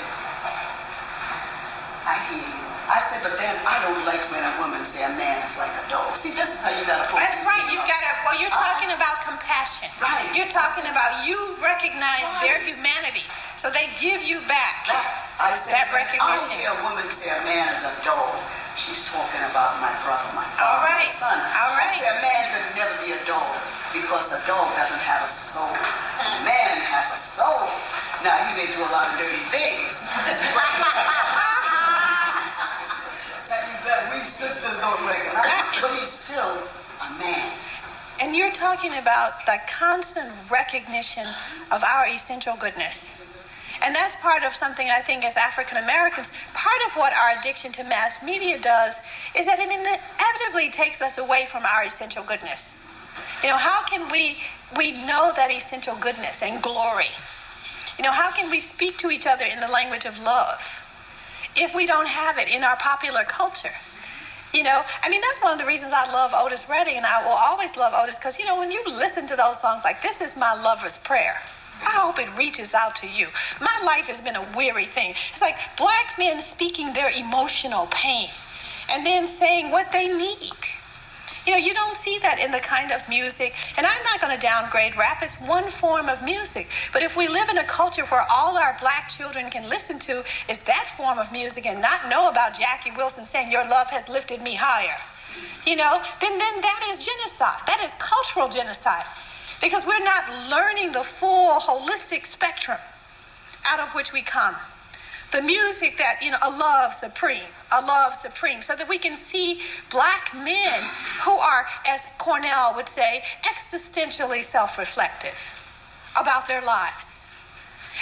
I hear you. I said, but then I don't like when a woman say a man is like a dog. See, this is how you gotta approach. That's right. You've got to. Well, you're talking about compassion. Right. You're talking about you recognize their humanity, so they give you back I said, that recognition. I hear a woman say a man is a dog. She's talking about my brother, my father, my son. All right. I said, a man could never be a dog because a dog doesn't have a soul. A man has a soul. Now, you may do a lot of dirty things. we're talking about the constant recognition of our essential goodness. And that's part of something I think as African Americans, part of what our addiction to mass media does is that it inevitably takes us away from our essential goodness. How can we know that essential goodness and glory? How can we speak to each other in the language of love if we don't have it in our popular culture? That's one of the reasons I love Otis Redding, and I will always love Otis, because, when you listen to those songs like This Is My Lover's Prayer, I hope it reaches out to you. My life has been a weary thing. It's like black men speaking their emotional pain and then saying what they need. You don't see that in the kind of music, and I'm not going to downgrade rap. It's one form of music. But if we live in a culture where all our black children can listen to is that form of music and not know about Jackie Wilson saying, your love has lifted me higher, then that is genocide. That is cultural genocide. Because we're not learning the full holistic spectrum out of which we come. The music that, a love supreme, so that we can see black men who are, as Cornell would say, existentially self-reflective about their lives.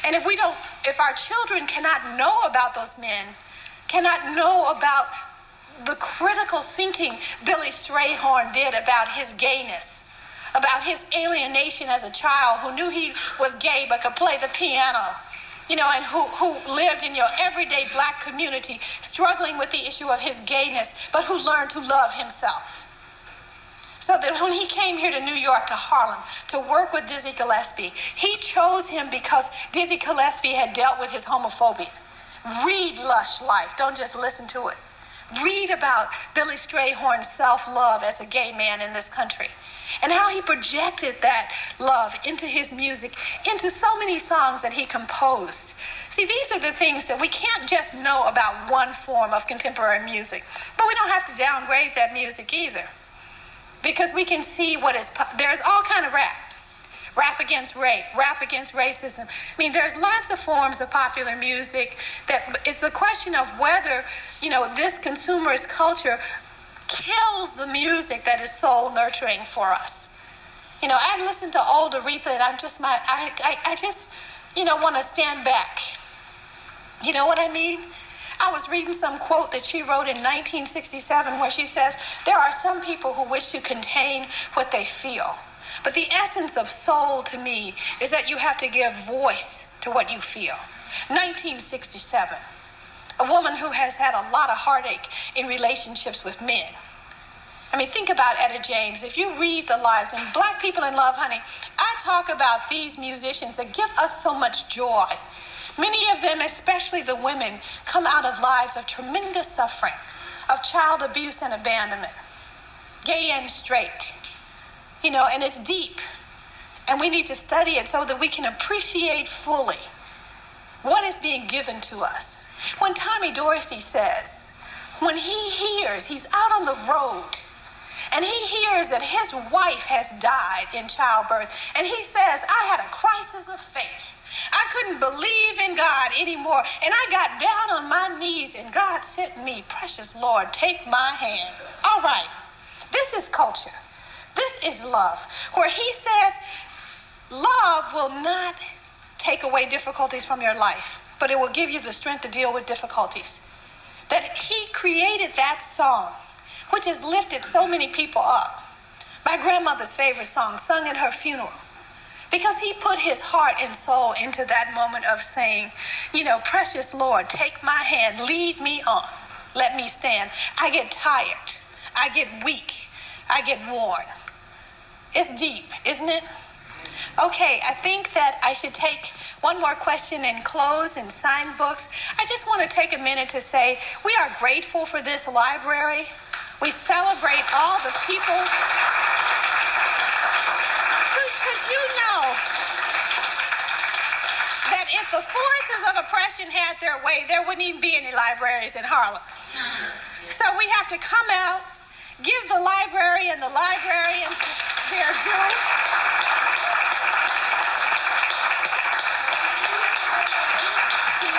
And if our children cannot know about those men, cannot know about the critical thinking Billy Strayhorn did about his gayness, about his alienation as a child who knew he was gay but could play the piano, and who lived in your everyday black community struggling with the issue of his gayness, but who learned to love himself. So that when he came here to New York, to Harlem, to work with Dizzy Gillespie, he chose him because Dizzy Gillespie had dealt with his homophobia. Read Lush Life, don't just listen to it. Read about Billy Strayhorn's self-love as a gay man in this country, and how he projected that love into his music, into so many songs that he composed. See, these are the things that we can't just know about one form of contemporary music, but we don't have to downgrade that music either, because we can see there's all kind of rap against rape, rap against racism. There's lots of forms of popular music that it's the question of whether, this consumerist culture kills the music that is soul nurturing for us. I listen to old Aretha and I just want to stand back. You know what I mean? I was reading some quote that she wrote in 1967 where she says, there are some people who wish to contain what they feel. But the essence of soul to me is that you have to give voice to what you feel. 1967. A woman who has had a lot of heartache in relationships with men. Think about Etta James. If you read the lives, and Black People in Love, honey, I talk about these musicians that give us so much joy. Many of them, especially the women, come out of lives of tremendous suffering, of child abuse and abandonment, gay and straight, and it's deep. And we need to study it so that we can appreciate fully what is being given to us. When Tommy Dorsey says, when he hears, he's out on the road, and he hears that his wife has died in childbirth, and he says, I had a crisis of faith. I couldn't believe in God anymore, and I got down on my knees, and God sent me, precious Lord, take my hand. All right, this is culture. This is love, where he says, love will not take away difficulties from your life, but it will give you the strength to deal with difficulties. That he created that song, which has lifted so many people up. My grandmother's favorite song, sung at her funeral, because he put his heart and soul into that moment of saying, precious Lord, take my hand, lead me on, let me stand. I get tired, I get weak, I get worn. It's deep, isn't it? Okay, I think that I should take one more question and close and sign books. I just want to take a minute to say we are grateful for this library. We celebrate all the people. Because that if the forces of oppression had their way, there wouldn't even be any libraries in Harlem. So we have to come out, give the library and the librarians their due.